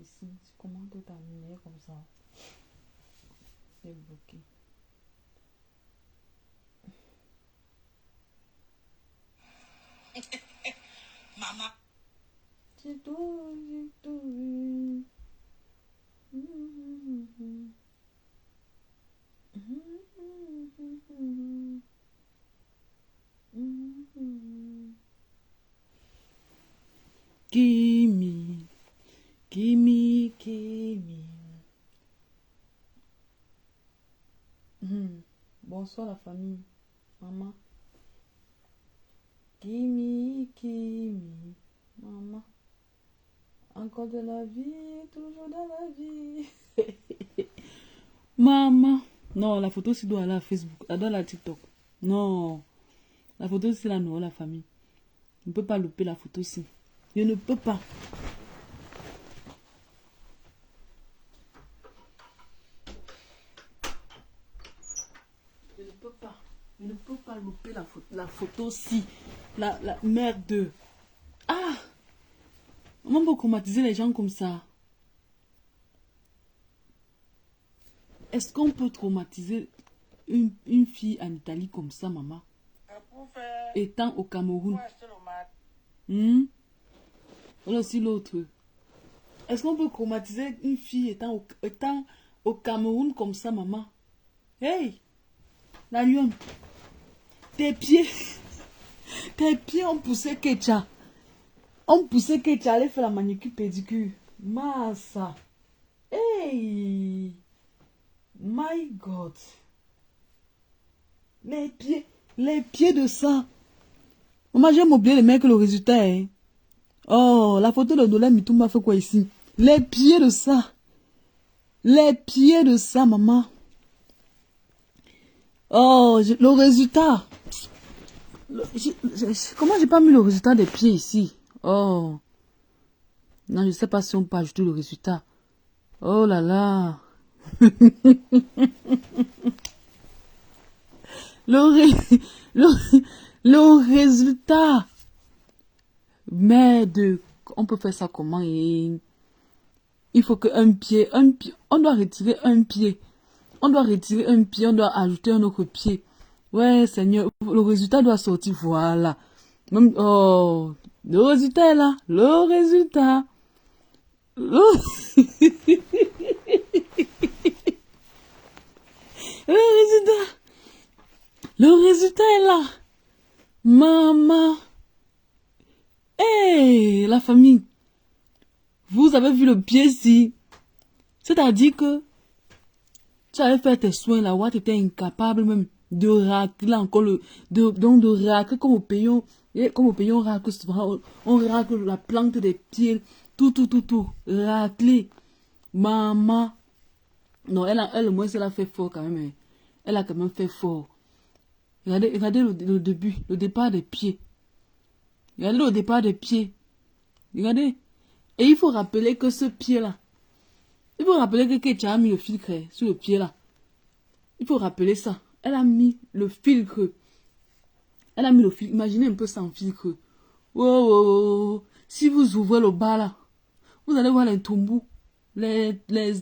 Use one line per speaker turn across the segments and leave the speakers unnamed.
ici. Comment te t'amener comme ça? C'est bloqué.
Maman.
J'ai tout vu. Gimme, gimme, gimme. Bonsoir la famille. Maman. Gimme, gimme. Maman. Encore de la vie, toujours dans la vie. Maman. Non, la photo, c'est doit aller à Facebook. Elle doit aller à TikTok. Non. La photo, c'est la nouvelle, la famille. Je ne peux pas louper la photo ici. Je ne peux pas. Je ne peux pas. Je ne peux pas louper la photo si. La merde. Ah! Comment peut traumatiser les gens comme ça? Est-ce qu'on peut traumatiser une fille en Italie comme ça, maman? Étant au Cameroun. Voilà aussi l'autre. Est-ce qu'on peut traumatiser une fille étant au Cameroun comme ça, maman? Hey! La lionne. Tes pieds. Tes pieds ont poussé Ketcha. On poussait Ketcha aller faire la manucure pédicure. Massa. Hey! My God. Les pieds de ça. Maman, j'ai oublié les mecs le résultat. Hein. Oh, la photo de Dola Mitumba fait quoi ici? Les pieds de ça. Les pieds de ça, maman. Oh, le résultat. Comment j'ai pas mis le résultat des pieds ici? Oh. Non, je sais pas si on peut ajouter le résultat. Oh là là. le résultat. Mais on peut faire ça comment? Et il faut qu'un pied, on doit retirer un pied. On doit retirer un pied, on doit ajouter un autre pied. Ouais, Seigneur, le résultat doit sortir. Voilà. Même, oh, le résultat est là. Le résultat. Le résultat. Le résultat est là. Maman. Hey, la famille. Vous avez vu le pied ici. C'est-à-dire que tu avais fait tes soins là, où tu étais incapable même de racler encore donc de racler comme au pays, on racle souvent, on racle la plante des pieds, tout, racler. Maman. Non, elle au moins, elle a fait fort quand même. Hein. Elle a quand même fait fort. Regardez le début, le départ des pieds. Regardez le départ des pieds. Regardez. Et il faut rappeler que ce pied-là, il faut rappeler que Ketcha a mis le filtre sur le pied-là. Il faut rappeler ça. Elle a mis le filtre. Elle a mis le filtre. Imaginez un peu sans filtre. Wow. Si vous ouvrez le bas là, vous allez voir les tombous. Les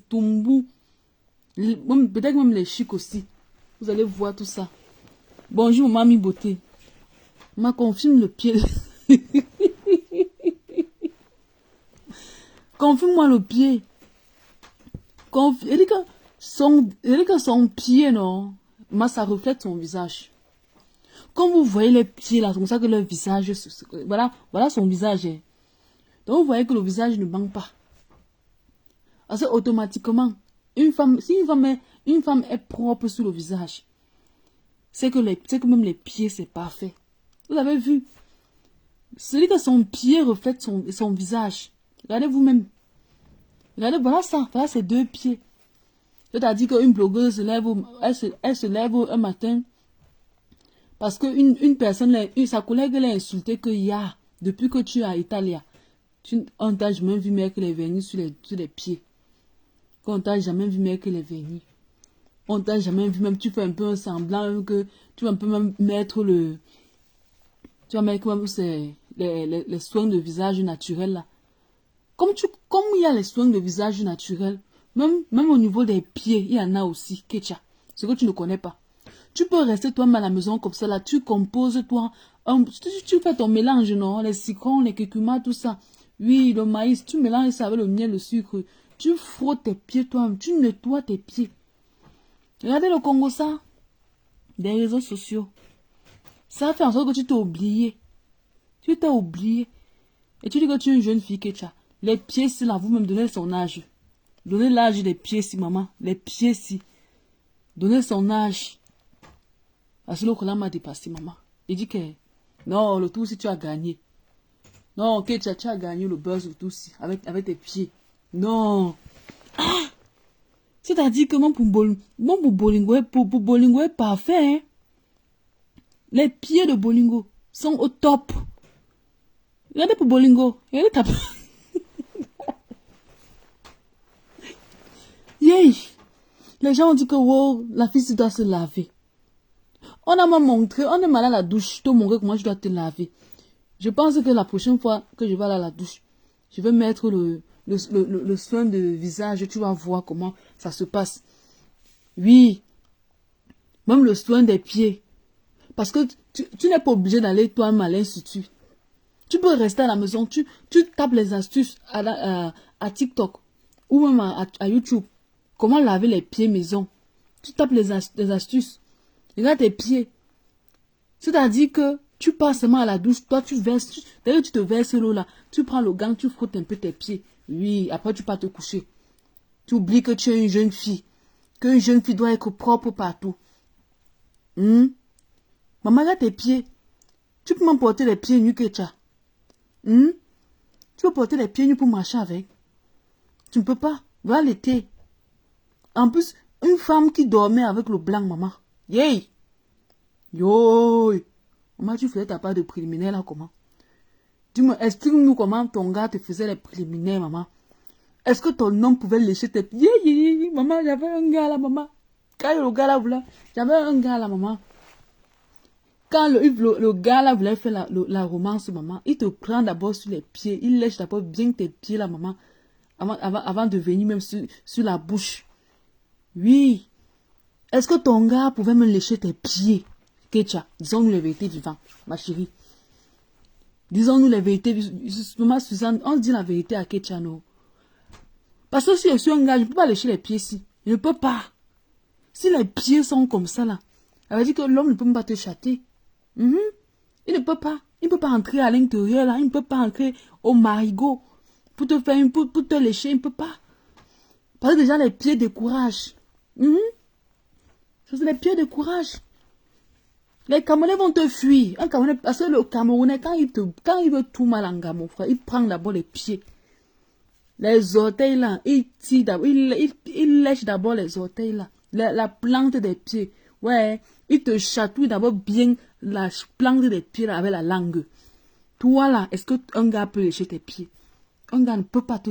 tombous. Peut-être même les chics aussi. Vous allez voir tout ça. Bonjour, mamie beauté. Ma confirme le pied. Confirme-moi le pied. Elle dit que son pied, non, ça reflète son visage. Quand vous voyez les pieds là, c'est comme ça que le visage, voilà son visage. Hein. Donc vous voyez que le visage ne manque pas. Parce que automatiquement, si une femme est propre sur le visage, c'est que même les pieds, c'est parfait. Vous avez vu? Celui que son pied reflète son visage. Regardez vous-même. Regardez, voilà ça. Voilà ces deux pieds. C'est-à-dire qu'une blogueuse elle se lève un matin parce qu'une personne, sa collègue l'a insulté que depuis que tu es à Italia, on t'a jamais vu mettre les vernis sur les pieds. On t'a jamais vu mettre les vernis. On t'a jamais vu, même tu fais un peu un semblant que tu vas un peu même mettre tu vas mettre même les soins de visage naturels là. Comme il y a les soins de visage naturels, même au niveau des pieds, il y en a aussi, Kecha. Ce que tu ne connais pas. Tu peux rester toi-même à la maison comme ça, là, tu composes toi, tu fais ton mélange, non, les citrons, les curcuma, tout ça. Oui, le maïs, tu mélanges ça avec le miel, le sucre. Tu frottes tes pieds toi-même, tu nettoies tes pieds. Regardez le Congo, ça, des réseaux sociaux. Ça fait en sorte que tu t'es oublié. Tu t'es oublié. Et tu dis que tu es une jeune fille, Kecha. Les pieds, si là, vous-même donnez son âge. Donnez l'âge des pieds, si, maman. Les pieds, si. Donnez son âge. Parce que l'autre là m'a dépassé, maman. Il dit que, non, le tout si tu as gagné. Non, ok, tu as gagné le buzz, le tout si, avec tes pieds. Non. Ah! C'est-à-dire que mon Bolingo est parfait, hein. Les pieds de Bolingo sont au top. Regardez pour Bolingo. Regardez ta... Yay! Les gens ont dit que, wow, la fille doit se laver. On a m'a montré, on est mal à la douche, je te montrer comment je dois te laver. Je pense que la prochaine fois que je vais aller à la douche, je vais mettre le soin de visage, tu vas voir comment ça se passe. Oui, même le soin des pieds. Parce que tu n'es pas obligé d'aller toi-même à l'institut. Tu peux rester à la maison, tu tapes les astuces à TikTok ou même à YouTube. Comment laver les pieds maison. Tu tapes les astuces. Regarde tes pieds. C'est-à-dire que tu passes seulement à la douche, toi tu verses, d'ailleurs tu te verses l'eau là, tu prends le gant, tu frottes un peu tes pieds. Oui, après tu pars te coucher. Tu oublies que tu es une jeune fille. Qu'une jeune fille doit être propre partout. Maman, regarde tes pieds. Tu peux m'emporter les pieds nus que tu as. Tu peux porter les pieds nus pour marcher avec. Tu ne peux pas. Voilà l'été. En plus, une femme qui dormait avec le blanc, maman. Yay! Yo! Maman, tu faisais ta part de préliminaire là, comment? Dis-moi, explique-nous comment ton gars te faisait les préliminaires, maman. Est-ce que ton homme pouvait lécher tes pieds? Maman, j'avais un gars là, maman. Quand le gars là voulait, j'avais un gars là, maman. Quand le gars là voulait faire la romance, maman, il te prend d'abord sur les pieds. Il lèche d'abord bien tes pieds là, maman. Avant de venir même sur la bouche. Oui. Est-ce que ton gars pouvait me lécher tes pieds? Kecha, disons-nous les vérités vivantes, ma chérie. Disons-nous les vérités. Maman Suzanne, on se dit la vérité à Kecha, non? Parce que si je suis un gars, je ne peux pas lécher les pieds ici. Je ne peux pas. Si les pieds sont comme ça là, ça veut dire que l'homme ne peut pas te châter. Il ne peut pas. Il ne peut pas entrer à l'intérieur là. Il ne peut pas entrer au marigot pour te faire pour te lécher. Il ne peut pas. Parce que déjà les pieds découragent. Ça c'est les pieds découragent. Les Camerounais vont te fuir. Parce que le Camerounais, quand il veut tout mal en gars, mon frère, il prend d'abord les pieds. Les orteils là, il tire d'abord, il lèche d'abord les orteils là. La plante des pieds. Ouais, il te chatouille d'abord bien la plante des pieds là, avec la langue. Toi là, est-ce qu'un gars peut lécher tes pieds? Un gars ne peut pas te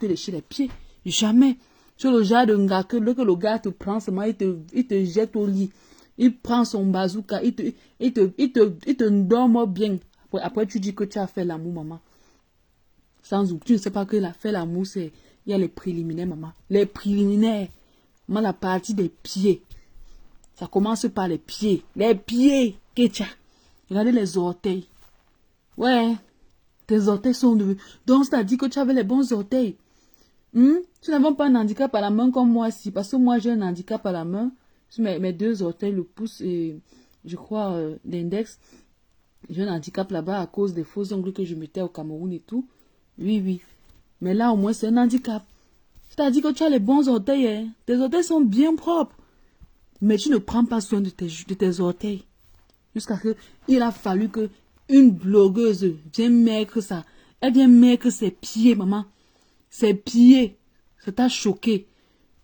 lécher les pieds. Jamais. C'est le genre de gars que le gars te prend seulement, il te jette au lit. Il prend son bazooka, il te dorme bien. Après, tu dis que tu as fait l'amour, maman. Sans oubli, tu ne sais pas que la fait l'amour, c'est... Il y a les préliminaires, maman. Les préliminaires. Maman, la partie des pieds. Ça commence par les pieds. Les pieds, Kecha. Regardez les orteils. Ouais. Tes orteils sont devenus... Donc, ça dit que tu avais les bons orteils. Tu n'avais pas un handicap à la main comme moi, si. Parce que moi, j'ai un handicap à la main. Sur mes deux orteils, le pouce et, je crois, l'index. J'ai un handicap là-bas à cause des faux ongles que je mettais au Cameroun et tout. Oui, oui. Mais là, au moins, c'est un handicap. C'est-à-dire que tu as les bons orteils, hein. Tes orteils sont bien propres. Mais tu ne prends pas soin de tes orteils. Jusqu'à ce qu'il a fallu que une blogueuse vienne mettre ça. Elle vient mettre ses pieds, maman. Ses pieds. Ça t'a choqué.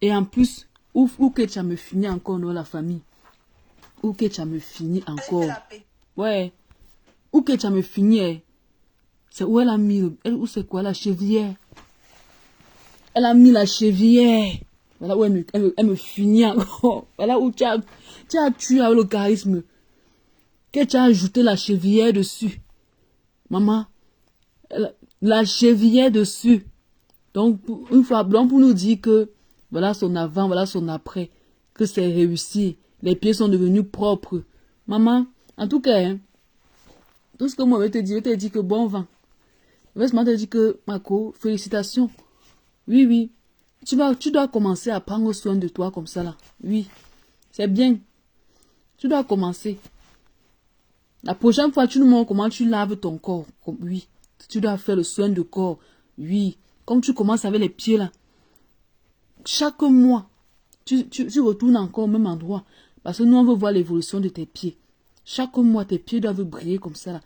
Et en plus, où que tu as me fini encore dans la famille. Où que tu as me fini encore. Ouais. Où que tu as me fini, hein. C'est où elle a mis, où c'est quoi, la chevillère? Elle a mis la chevillère. Voilà où elle me finit encore. Voilà où tu as tué avec le charisme. Que tu as ajouté la chevillère dessus. Maman, la chevillait dessus. Donc, une fois, donc pour nous dire que voilà son avant, voilà son après, que c'est réussi, les pieds sont devenus propres. Maman, en tout cas, hein, tout ce que moi je vais te dire que bon vent. Je vais seulement te dire que, Marco, félicitations. Oui, oui. Tu dois commencer à prendre soin de toi comme ça là. Oui, c'est bien. Tu dois commencer. La prochaine fois, tu nous montres comment tu laves ton corps. Oui, tu dois faire le soin de corps. Oui, comme tu commences avec les pieds là. Chaque mois, tu retournes encore au même endroit. Parce que nous, on veut voir l'évolution de tes pieds. Chaque mois, tes pieds doivent briller comme ça là.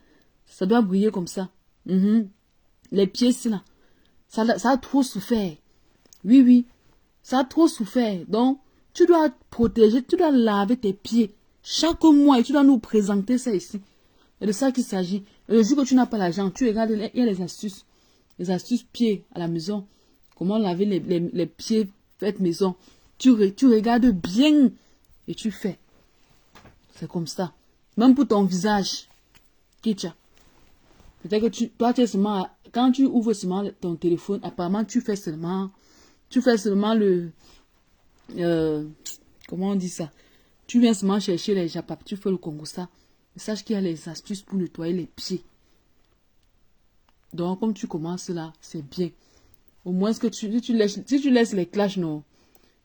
Ça doit briller comme ça. Les pieds, c'est là. Ça a trop souffert. Oui, oui. Ça a trop souffert. Donc, tu dois protéger, tu dois laver tes pieds chaque mois et tu dois nous présenter ça ici. C'est de ça qu'il s'agit. Le jour que tu n'as pas l'argent, tu regardes, il y a les astuces. Les astuces pieds à la maison. Comment laver les pieds faits maison. Tu regardes bien et tu fais. C'est comme ça. Même pour ton visage. Kitcha. Peut-être que toi, tu es seulement, quand tu ouvres seulement ton téléphone, apparemment, tu fais seulement le, comment on dit ça? Tu viens seulement chercher les japap, tu fais le Congo ça. Sache qu'il y a les astuces pour nettoyer les pieds. Donc, comme tu commences là, c'est bien. Au moins, si tu laisses les clashs, non.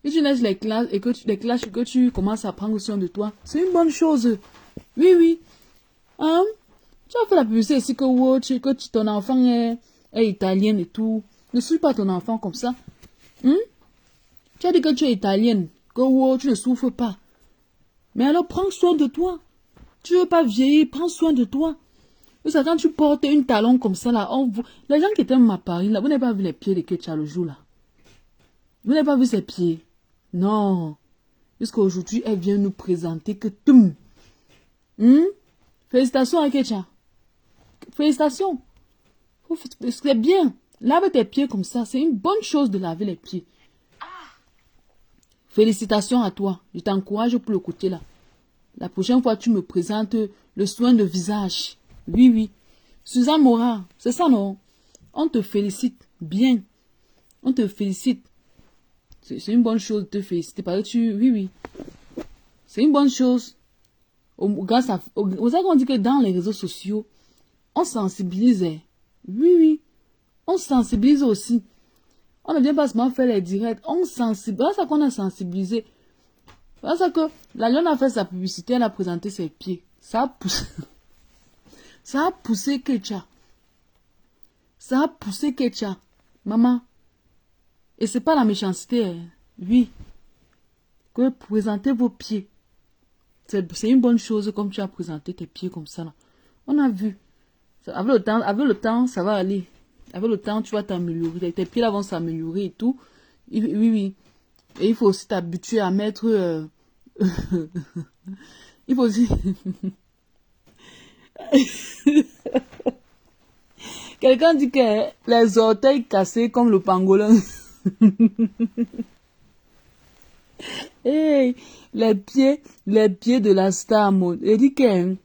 Si tu laisses les clashs et que tu commences à prendre soin de toi, c'est une bonne chose. Oui, oui. Hein? Tu as fait la publicité ici que ton enfant est italien et tout. Ne suis pas ton enfant comme ça. Tu as dit que tu es italienne, que tu ne souffres pas. Mais alors prends soin de toi. Tu veux pas vieillir, prends soin de toi. Ça, quand tu portes une talon comme ça là, les gens qui étaient à Paris là, vous n'avez pas vu les pieds de Ketcha le jour là. Vous n'avez pas vu ses pieds. Non. Jusqu'à aujourd'hui, elle vient nous présenter que tout. Félicitations à Ketcha. Félicitations. C'est bien. Lave tes pieds comme ça. C'est une bonne chose de laver les pieds. Félicitations à toi. Je t'encourage pour le côté là. La prochaine fois, tu me présentes le soin de visage. Oui, oui. Suzanne Mora, c'est ça, non? On te félicite bien. On te félicite. C'est une bonne chose de te féliciter parce que oui, oui. C'est une bonne chose. Grâce à, vous savez qu'on dit que dans les réseaux sociaux, on sensibilise. Oui, oui. On sensibilise aussi. On ne vient pas seulement faire les directs. On sensibilise. C'est ça qu'on a sensibilisé. C'est ça que la lionne a fait sa publicité, elle a présenté ses pieds. Ça a poussé. Ça a poussé Ketcha. Ça a poussé Ketcha. Maman. Et c'est pas la méchanceté. Hein. Oui. Que présenter vos pieds. C'est une bonne chose comme tu as présenté tes pieds comme ça. Là. On a vu. Avec le temps, ça va aller. Avec le temps, tu vas t'améliorer. Tes pieds là vont s'améliorer et tout. Oui, oui. Et il faut aussi t'habituer à mettre... il faut aussi... Quelqu'un dit que les orteils cassés comme le pangolin. Hey, les pieds de la star mode. Il dit que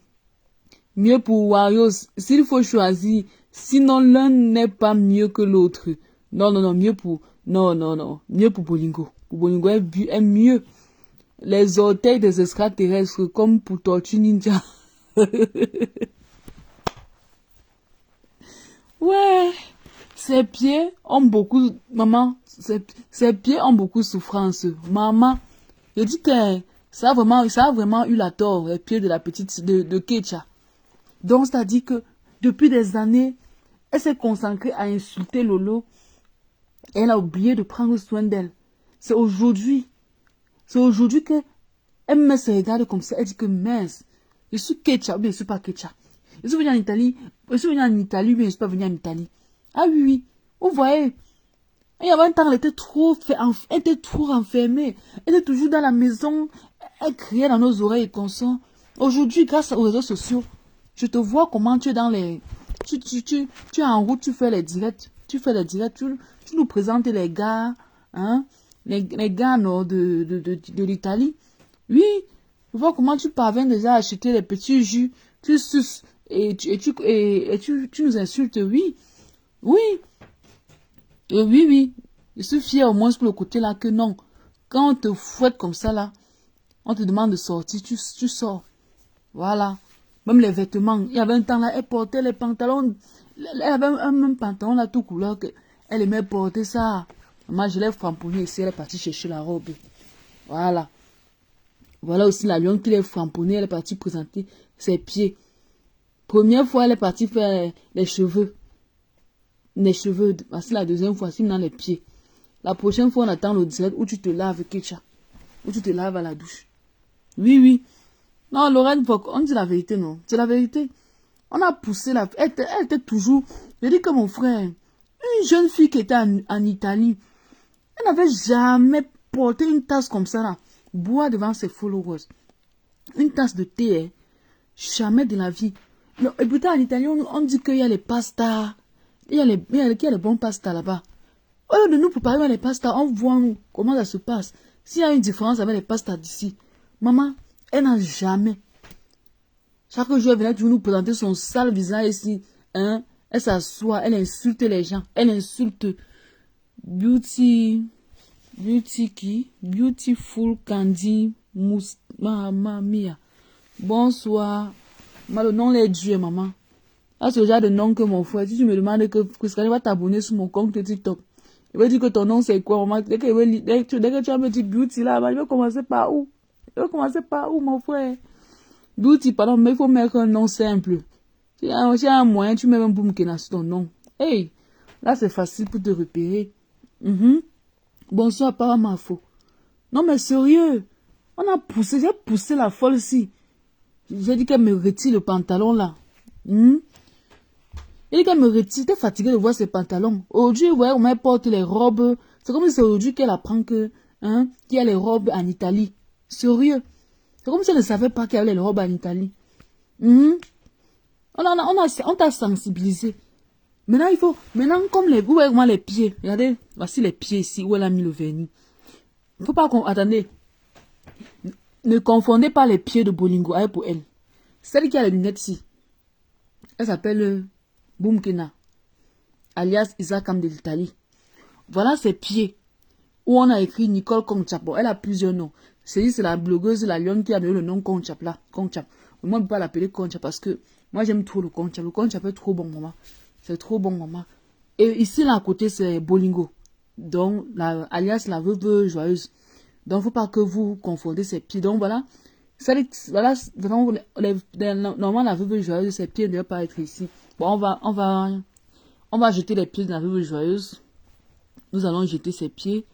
mieux pour Wario, s'il faut choisir, sinon l'un n'est pas mieux que l'autre. Non, mieux pour... Non, mieux pour Bolingo. Pour Bolingo est mieux. Les orteils des extraterrestres comme pour Tortue Ninja. Ouais, ses pieds ont beaucoup... Maman, ses pieds ont beaucoup de souffrance. Maman, je dis que ça a vraiment eu la tort, les pieds de la petite de Ketcha. Donc, c'est-à-dire que depuis des années, elle s'est consacrée à insulter Lolo. Et elle a oublié de prendre soin d'elle. C'est aujourd'hui que elle me se regarde comme ça. Elle dit que mince, je suis Ketcha, ou bien je ne suis pas Ketcha. Je suis venue en Italie, ou bien je ne suis pas venue en Italie. Ah oui, oui. Vous voyez, il y avait un temps, elle était trop enfermée. Elle était toujours dans la maison. Elle criait dans nos oreilles comme ça. Aujourd'hui, grâce aux réseaux sociaux, je te vois comment tu es dans les... Tu es en route, tu fais les directs. Tu nous présentes les gars, hein, les gars non, de l'Italie. Oui, je vois comment tu parviens déjà à acheter les petits jus. Tu suces et tu nous insultes, oui. Oui. Oui, oui. Je suis fière au moins pour le côté là que non. Quand on te fouette comme ça là, on te demande de sortir, tu sors. Voilà. Même les vêtements. Il y avait un temps là, elle portait les pantalons. Elle avait un même pantalon là, tout couleur. Elle aimait porter ça. Moi, je l'ai framponné ici, elle est partie chercher la robe. Voilà. Voilà aussi la lionne qui l'est framponnée, elle est partie présenter ses pieds. Première fois, elle est partie faire les cheveux. Les cheveux. C'est la deuxième fois, c'est dans les pieds. La prochaine fois, on attend le direct où tu te laves, Ketcha. Où tu te laves à la douche. Oui, oui. Non, Lorraine, on dit la vérité, non. C'est la vérité. On a poussé la... Elle était toujours... Je dis que mon frère, une jeune fille qui était en Italie, elle n'avait jamais porté une tasse comme ça, là. Boire devant ses followers. Une tasse de thé, hein. Jamais de la vie. Non, et pourtant, en Italie, on dit qu'il y a les pastas. Il y a les bons pastas là-bas. Au lieu de nous préparer les pastas, on voit comment ça se passe. S'il y a une différence avec les pastas d'ici. Maman, elle n'a jamais. Chaque jour, elle venait toujours nous présenter son sale visage ici. Hein? Elle s'assoit, elle insulte les gens. Elle insulte Beautiful Candy Mamma Mia. Bonsoir. Le nom est Dieu, maman. Ah, c'est le genre de nom que mon frère. Si tu me demandes que Christian va t'abonner sur mon compte TikTok, il va dire que ton nom c'est quoi, maman. Dès que tu vas me dire Beauty là, je vais commencer par où? Je vais commencer par où, mon frère? Beauty, pardon, mais il faut mettre un nom simple. Si y a un moyen, tu mets un boom qui sur ton nom. Hey, là c'est facile pour te repérer. Bonsoir, pas ma faute. Non, mais sérieux, j'ai poussé la folle ici. J'ai dit qu'elle me retire le pantalon là. Il dit qu'elle me retire. T'es fatiguée de voir ses pantalons. Aujourd'hui, ouais, on porte les robes. C'est comme si c'est aujourd'hui qu'elle apprend que, qu'il y a les robes en Italie. Sérieux. C'est comme si elle ne savait pas qu'il y avait les robes en Italie. On t'a sensibilisé. Maintenant, comme où est les pieds? Regardez, voici les pieds ici, où elle a mis le vernis. Il ne faut pas attendez. Ne confondez pas les pieds de Bolingo avec pour elle. Celle qui a les lunettes ici. Elle s'appelle Boumkena, alias Isakam de l'Italie. Voilà ses pieds. Où on a écrit Nicole Conchap. Bon, elle a plusieurs noms. C'est la blogueuse, la lionne qui a donné le nom Conchap là. Conchap. Moi, je ne peux pas l'appeler Conchap parce que moi, j'aime trop le Conchap. Le Conchap est trop bon, maman. C'est trop bon, maman. Et ici, là, à côté, c'est Bolingo. Donc, alias la veuve joyeuse. Donc, il ne faut pas que vous confondez ses pieds. Donc, voilà. Normalement, la veuve joyeuse, ses pieds ne doivent pas être ici. Bon, on va jeter les pieds de la veuve joyeuse. Nous allons jeter ses pieds.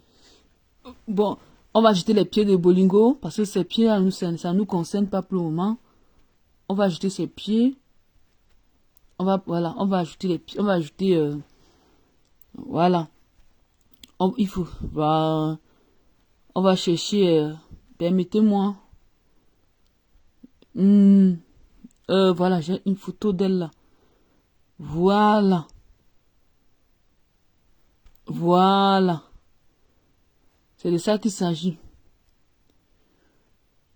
Bon, on va jeter les pieds de Bolingo parce que ses pieds, ça ne nous concerne pas pour le moment. On va jeter ses pieds. On va ajouter les pieds. On va ajouter, voilà. Il faut, on va chercher, permettez-moi. Voilà, j'ai une photo d'elle là. Voilà. Voilà. C'est de ça qu'il s'agit.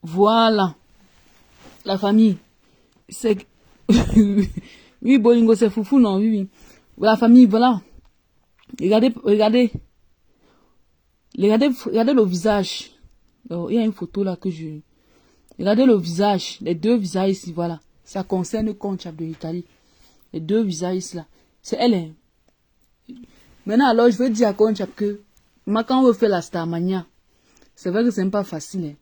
Voilà. La famille. C'est... Oui, Bolingo, c'est foufou, non? Oui, oui. La famille, voilà. Regardez le visage. Oh, il y a une photo là que je... Regardez le visage. Les deux visages ici, voilà. Ça concerne Conchap de l'Italie. Les deux visages ici, là. C'est elle, hein. Maintenant, alors, je veux dire à Conchap que... Moi, quand on veut faire la Starmania, c'est vrai que c'est pas facile, hein.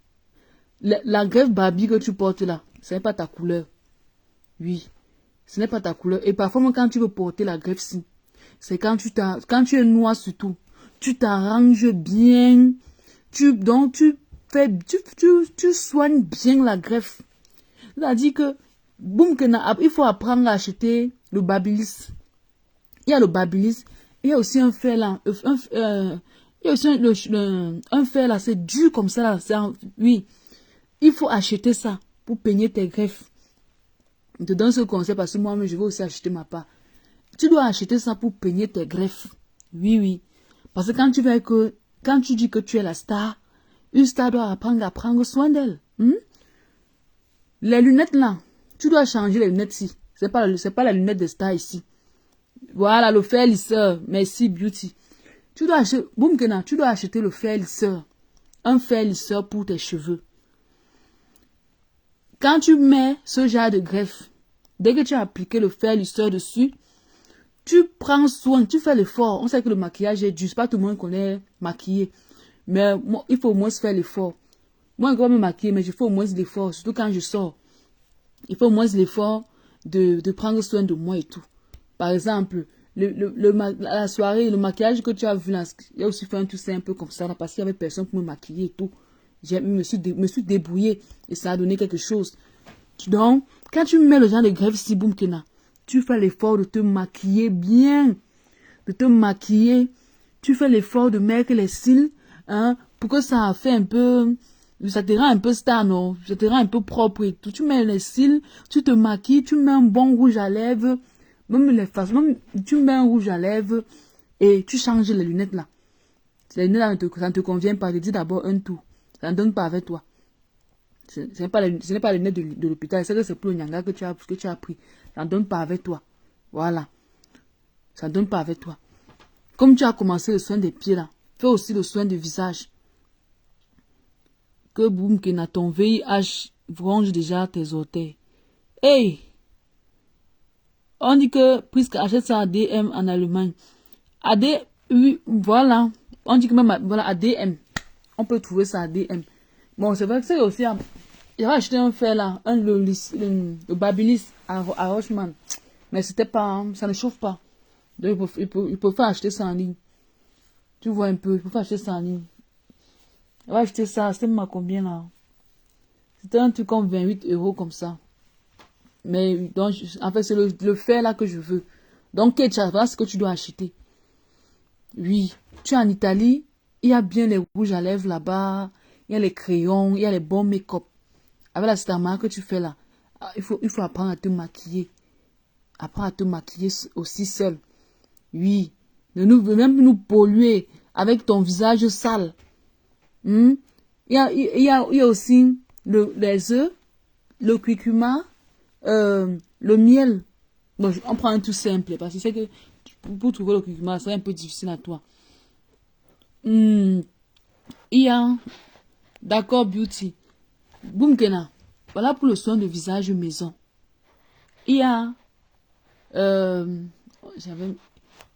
La greffe Barbie que tu portes là, ce n'est pas ta couleur. Oui. Ce n'est pas ta couleur. Et parfois, même quand tu veux porter la greffe-ci, c'est quand tu es noir surtout, tu t'arranges bien, tu soignes bien la greffe. C'est-à-dire que, boum, il faut apprendre à acheter le Babyliss. Il y a le Babyliss, il y a aussi un fer là, il y a aussi un fer là, c'est dur comme ça là, oui. Il faut acheter ça pour peigner tes greffes. Je te donne ce conseil parce que moi-même, je vais aussi acheter ma part. Tu dois acheter ça pour peigner tes greffes. Oui, oui. Parce que quand tu dis que tu es la star, une star doit apprendre à prendre soin d'elle. Les lunettes là, tu dois changer les lunettes ici. C'est pas la lunette de star ici. Voilà, le fer lisseur. Merci, Beauty. Tu dois acheter, Boum Kena, tu dois acheter le fer lisseur. Un fer lisseur pour tes cheveux. Quand tu mets ce genre de greffe, dès que tu as appliqué le fer lisseur dessus, tu prends soin, tu fais l'effort. On sait que le maquillage est dur, c'est pas tout le monde connaît maquiller. Mais moi, il faut au moins faire l'effort. Moi, je vais me maquiller, mais je fais au moins l'effort, surtout quand je sors. Il faut au moins l'effort de prendre soin de moi et tout. Par exemple, la soirée, le maquillage que tu as vu là, j'ai aussi fait un tout un peu comme ça, là, parce qu'il y avait personne pour me maquiller et tout. Je me suis débrouillée et ça a donné quelque chose. Donc, quand tu mets le genre de greffe si boum Kena, tu fais l'effort de te maquiller bien, de te maquiller. Tu fais l'effort de mettre les cils, hein, pour que ça fait un peu, ça te rend un peu star, non? Ça te rend un peu propre et tout. Tu mets les cils, tu te maquilles, tu mets un bon rouge à lèvres, même les faces, même tu mets un rouge à lèvres et tu changes les lunettes là. Les lunettes là, ça ne te convient pas. Je dis d'abord un tour. Ça ne donne pas avec toi. Ce n'est pas les lunettes de l'hôpital. C'est que c'est pour le nyanga que tu as pris. Ça ne donne pas avec toi. Voilà. Ça ne donne pas avec toi. Comme tu as commencé le soin des pieds là, fais aussi le soin du visage. Que boum, que ton VIH ronge déjà tes orteils. Hey! On dit que Prisca achète ça à DM en Allemagne. Oui, voilà. On dit que même voilà, à DM. On peut trouver ça à DM. Bon, c'est vrai que c'est aussi. J'avais acheté un fer là, le Babyliss à Rocheman. Mais c'était pas, hein, ça ne chauffe pas. Donc il peut faire acheter ça en ligne. Tu vois un peu, il peut faire acheter ça en ligne. J'avais acheté ça, c'était à combien là? C'était un truc comme 28 € comme ça. Mais donc, en fait, c'est le fer là que je veux. Donc, voilà ce que tu dois acheter. Oui, tu es en Italie, il y a bien les rouges à lèvres là-bas, il y a les crayons, il y a les bons make-up. Avec la stamina que tu fais là, il faut apprendre à te maquiller. Apprendre à te maquiller aussi seul. Oui, même nous polluer avec ton visage sale. Il y a aussi les œufs, le curcuma, le miel. Bon, on prend un tout simple parce que c'est que pour trouver le curcuma, c'est un peu difficile à toi. Il y a, d'accord, Beauty. Boum Kena. Voilà pour le soin de visage maison. Il y a,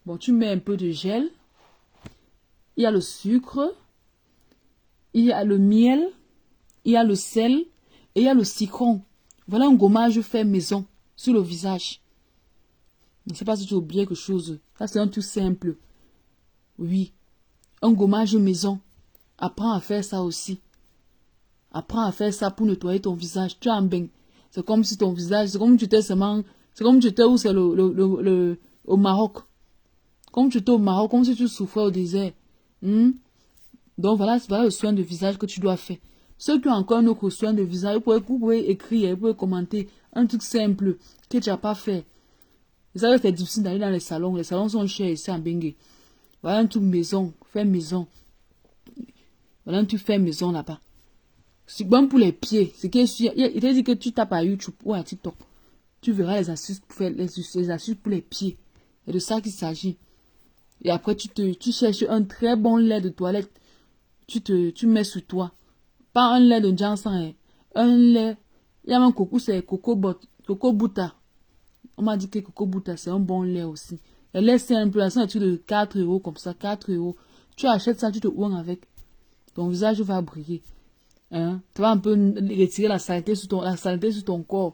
bon, tu mets un peu de gel. Il y a le sucre. Il y a le miel. Il y a le sel. Et il y a le citron. Voilà un gommage fait maison sur le visage. Je ne sais pas si tu as oublié quelque chose. Ça, c'est un tout simple. Oui. Un gommage maison. Apprends à faire ça aussi. Apprends à faire ça pour nettoyer ton visage. Tu as un bain. C'est comme si ton visage, c'est comme tu étais seulement, c'est comme tu étais où c'est au Maroc. Comme tu étais au Maroc, comme si tu souffrais au désert. Donc voilà le soin de visage que tu dois faire. Ceux qui ont encore un autre soin de visage, vous pouvez écrire, vous pouvez commenter un truc simple que tu n'as pas fait. Vous savez, c'est difficile d'aller dans les salons. Les salons sont chers ici en Bengue. Voilà un truc maison, fait maison. Voilà un truc fait maison là-bas. C'est bon pour les pieds. C'est que il t'a dit que tu tapes à YouTube ou à TikTok. Tu verras les astuces pour faire les astuces pour les pieds. C'est de ça qu'il s'agit. Et après, tu cherches un très bon lait de toilette. Tu mets sur toi. Pas un lait de Janssen, hein. Un lait. Il y a un coco, c'est Coco Butter. On m'a dit que Coco Butter, c'est un bon lait aussi. Le lait, c'est un peu, c'est un truc de 4 € comme ça, 4 €. Tu achètes ça, tu te ouins avec. Ton visage va briller. Hein? Tu vas un peu retirer la saleté sur ton corps.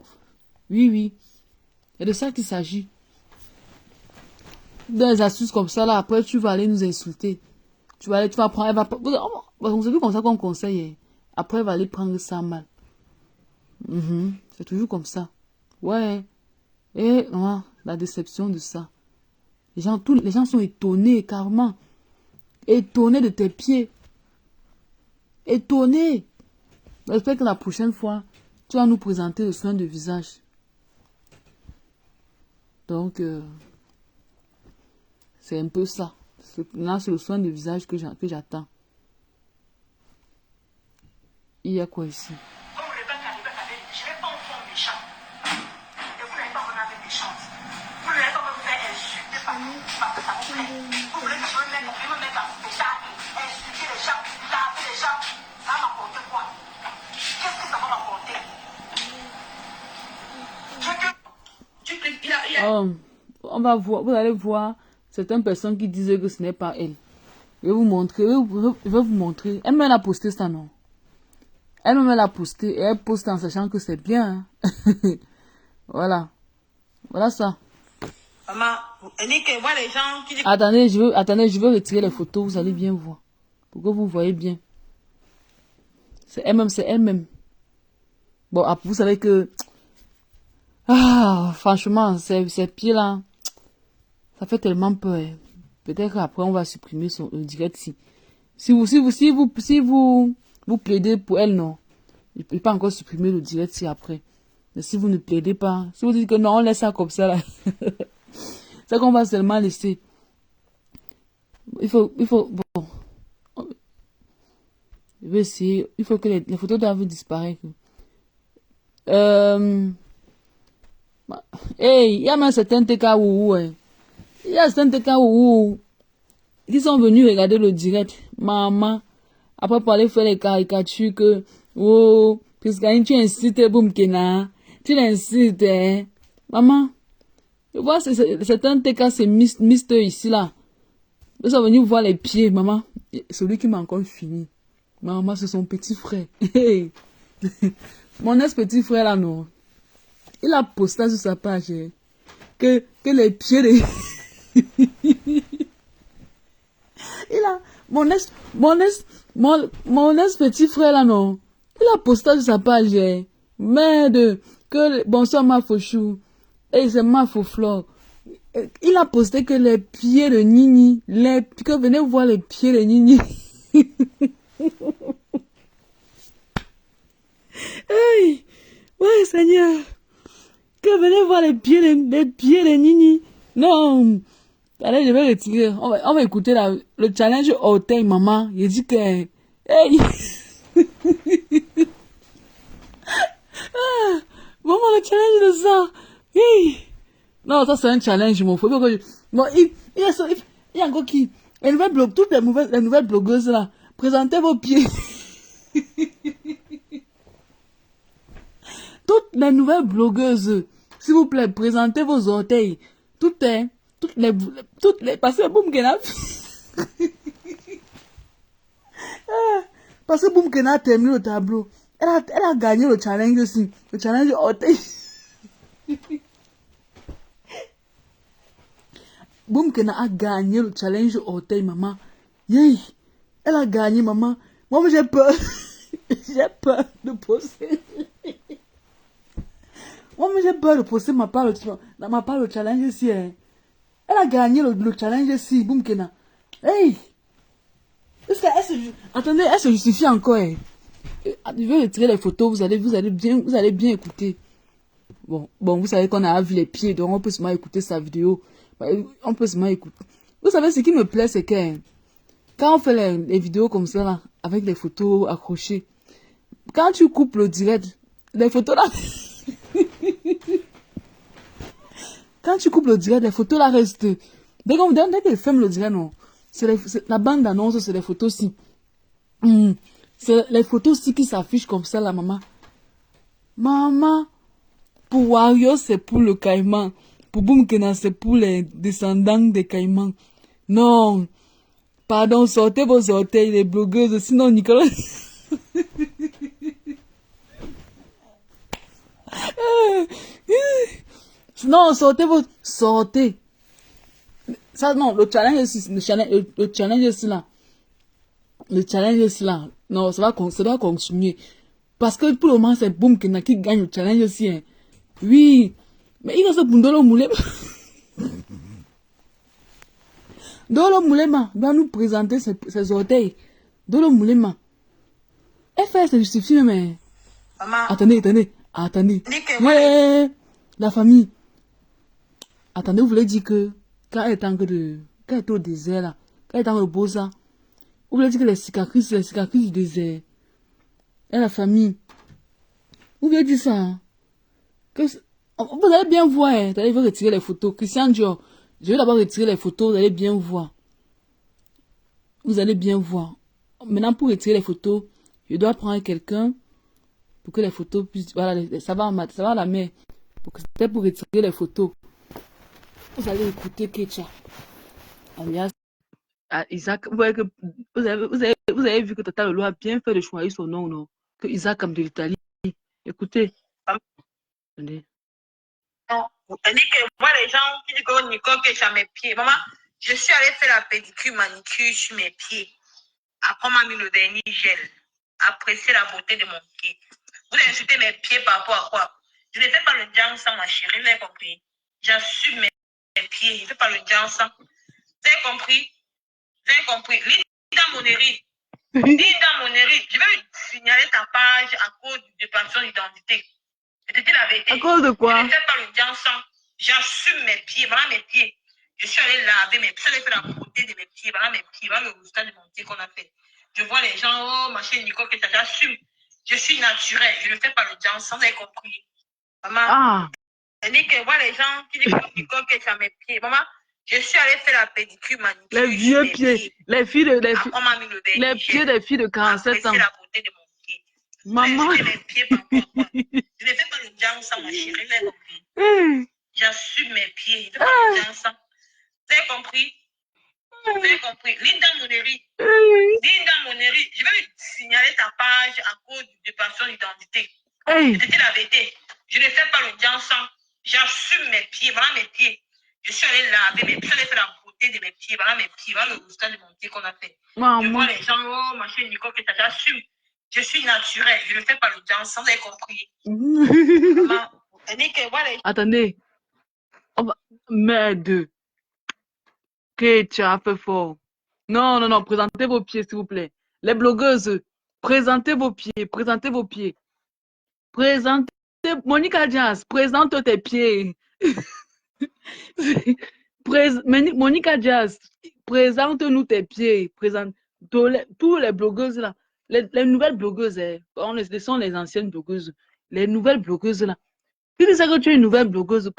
Oui, oui. C'est de ça qu'il s'agit. Dans les astuces comme ça, là, après, tu vas aller nous insulter. Tu vas prendre, c'est plus comme ça qu'on conseille. Hein. Après, elle va aller prendre ça mal. C'est toujours comme ça. Ouais. Et, la déception de ça. Les gens sont étonnés, carrément. Étonnés de tes pieds. Étonnés. J'espère que la prochaine fois, tu vas nous présenter le soin de visage. Donc, c'est un peu ça. Là, c'est le soin de visage que j'attends. Il y a quoi ici? Oh, on va voir, vous allez voir certaines personnes qui disent que ce n'est pas elle. Je vais vous montrer, je vais vous montrer. Elle-même a posté ça, non? Elle-même l'a posté et elle poste en sachant que c'est bien. Hein. Voilà. Voilà ça.
Maman, voit les gens qui disent...
Attendez, je veux retirer les photos, vous allez bien voir. Pour que vous voyez bien. C'est elle-même, c'est elle-même. Bon, vous savez que... Ah, franchement, ces pieds-là, ça fait tellement peur. Peut-être qu'après, on va supprimer le direct si. Si vous plaidez pour elle, non. Il ne peut pas encore supprimer le direct si après. Mais si vous ne plaidez pas, si vous dites que non, on laisse ça comme ça, là. C'est qu'on va seulement laisser. Il faut, bon. Je vais essayer. Il faut que les photos doivent disparaître. Hey, il y a même certains TK ou il y a certains TK ou qui sont venus regarder le direct. Maman, après pour aller faire les caricatures que, oh, puisque tu incites Boumkena, tu l'incites, hein. Maman, je vois certains TK, c'est Mister ici là. Ils sont venus voir les pieds, maman. Celui qui m'a encore fini. Maman, c'est son petit frère. Hey. Mon ex-petit frère là, non. Il a posté sur sa page que les pieds de... Il a... Mon ex-petit frère là, non. Il a posté sur sa page merde, que... Bonsoir ma fauchou. Et c'est ma faux flore. Il a posté que les pieds de Nini, que venez voir les pieds de Nini. Hey, ouais Seigneur, que venez voir les pieds de Nini. Non, allez, je vais retirer. On va écouter le challenge orteil, maman. Il dit que, hey, ah, maman, le challenge de ça. Hey. Non, ça c'est un challenge, mon frère. Bon, il y a encore qui? Toutes les nouvelles blogueuses là, présentez vos pieds. Toutes les nouvelles blogueuses, s'il vous plaît, présentez vos orteils. Toutes les, parce que Boumkena, parce que Boumkena a terminé le tableau. Elle a gagné le challenge aussi. Le challenge orteil. Boumkena a gagné le challenge orteil, maman. Yay! Elle a gagné, maman. Moi, j'ai peur. J'ai peur de poster. Moi, j'ai peur de poster ma part le challenge ici. Hein. Elle a gagné le challenge ici, Boumkena. Hey! Attendez, elle se justifie encore. Hein. Je vais retirer les photos, vous allez bien écouter. Bon, vous savez qu'on a vu les pieds, donc on peut seulement écouter sa vidéo. On peut seulement écouter. Vous savez, ce qui me plaît, c'est que quand on fait les vidéos comme ça, là, avec les photos accrochées, quand tu coupes le direct, les photos là... Quand tu coupes le direct, les photos là restent. Dès qu'elle ferme le direct, non. La bande d'annonce, c'est les photos-ci. C'est les photos-ci qui s'affichent comme ça, la maman. Maman, pour Wario, c'est pour le caïman. Pour Boumkena, c'est pour les descendants des caïmans. Non. Pardon, sortez vos orteils, les blogueuses, sinon Nicolas... Non, sortez. Ça, non, le challenge est là. Le challenge est là. Non, ça doit continuer. Parce que pour le moment, c'est Boumkena qui gagne le challenge aussi. Hein. Oui. Mais il a ce Bundolo Moulema. Dolo Moulema doit nous présenter ses orteils. Dolo Moulema. Elle fait se justifier, mais...
Maman.
Attendez. Ouais, la famille. Attendez, vous voulez dire que quand elle est au désert là, quand elle est dans le Bosa, vous voulez dire que les cicatrices du désert, et la famille, vous voulez dire ça, hein? Vous allez bien voir, hein? Vous allez retirer les photos. Christian Dior, je vais d'abord retirer les photos, vous allez bien voir. Vous allez bien voir. Maintenant, pour retirer les photos, je dois prendre quelqu'un pour que les photos puissent... Voilà, ça va la mer. C'était pour retirer les photos. Vous allez écouter Kecha, alias Isaac. Vous voyez que vous avez vu que Tata Lolo a bien fait de choisir son nom, non? Que Isaac comme de l'Italie. Écoutez. Attendez.
Non, elle dit que moi, les gens qui disent que Nicole que j'ai mes pieds. Maman, je suis allée faire la pédicure, manicure sur mes pieds. Après, on m'a mis le dernier gel. Apprécier la beauté de mon pied. Vous insultez mes pieds par rapport à quoi? Je ne fais pas le jang sans ma chérie, vous avez compris? J'assume mes pieds, je ne fais pas le jang sans. Vous avez compris? Vous avez compris? Linda Moneri. Linda Moneri, je vais signaler ta page à cause de pension d'identité. Je te dis la vérité.
À cause de quoi?
Je ne fais pas le jang sans. J'assume mes pieds, voilà mes pieds. Je suis allée laver mes pieds, je suis allée faire la beauté de mes pieds, voilà mes pieds, voilà le résultat de mon pied qu'on a fait. Je vois les gens, oh, ma chérie Nicole, que j'assume. Je suis naturelle, je ne fais pas le jang sans, vous avez compris. Maman, elle dit que voilà les gens qui disent que Nicole, que j'ai mes pieds. Maman, je suis allée faire la pédicure, manicure.
Les vieux pieds, les filles de, les pieds des filles de 47 ans.
La beauté de mon pied.
Maman.
Mes pieds par rapport à quoi? Je ne fais pas le jang sans, ma chérie, vous avez compris. J'assume mes pieds, je ne fais pas le jang sans. Vous avez compris? Vous avez compris? Linda Moneri. Linda Moneri, je vais signaler ta page à cause de pension d'identité. Je te dis la vérité. Je ne fais pas le jang sans. J'assume mes pieds, voilà mes pieds. Je suis allée laver mes pieds, je suis allée faire la beauté de mes pieds, voilà mes pieds, voilà le résultat de mon pied qu'on a fait. Maman. Je vois les gens, oh, ma chérie Nicole, que j'assume. Je suis naturelle, je ne fais pas le jang sans, vous avez compris? Maman, elle dit que voilà.
Attendez. Merde. Kecha fait fort. Non, non, non, présentez vos pieds, s'il vous plaît. Les blogueuses, présentez vos pieds, présentez vos pieds. Présentez, Monica Diaz, présente tes pieds. Monica Diaz, présente-nous tes pieds. Présente tous les blogueuses là. Les nouvelles blogueuses, ce sont les anciennes blogueuses. Les nouvelles blogueuses là. Si c'est que tu es une nouvelle blogueuse,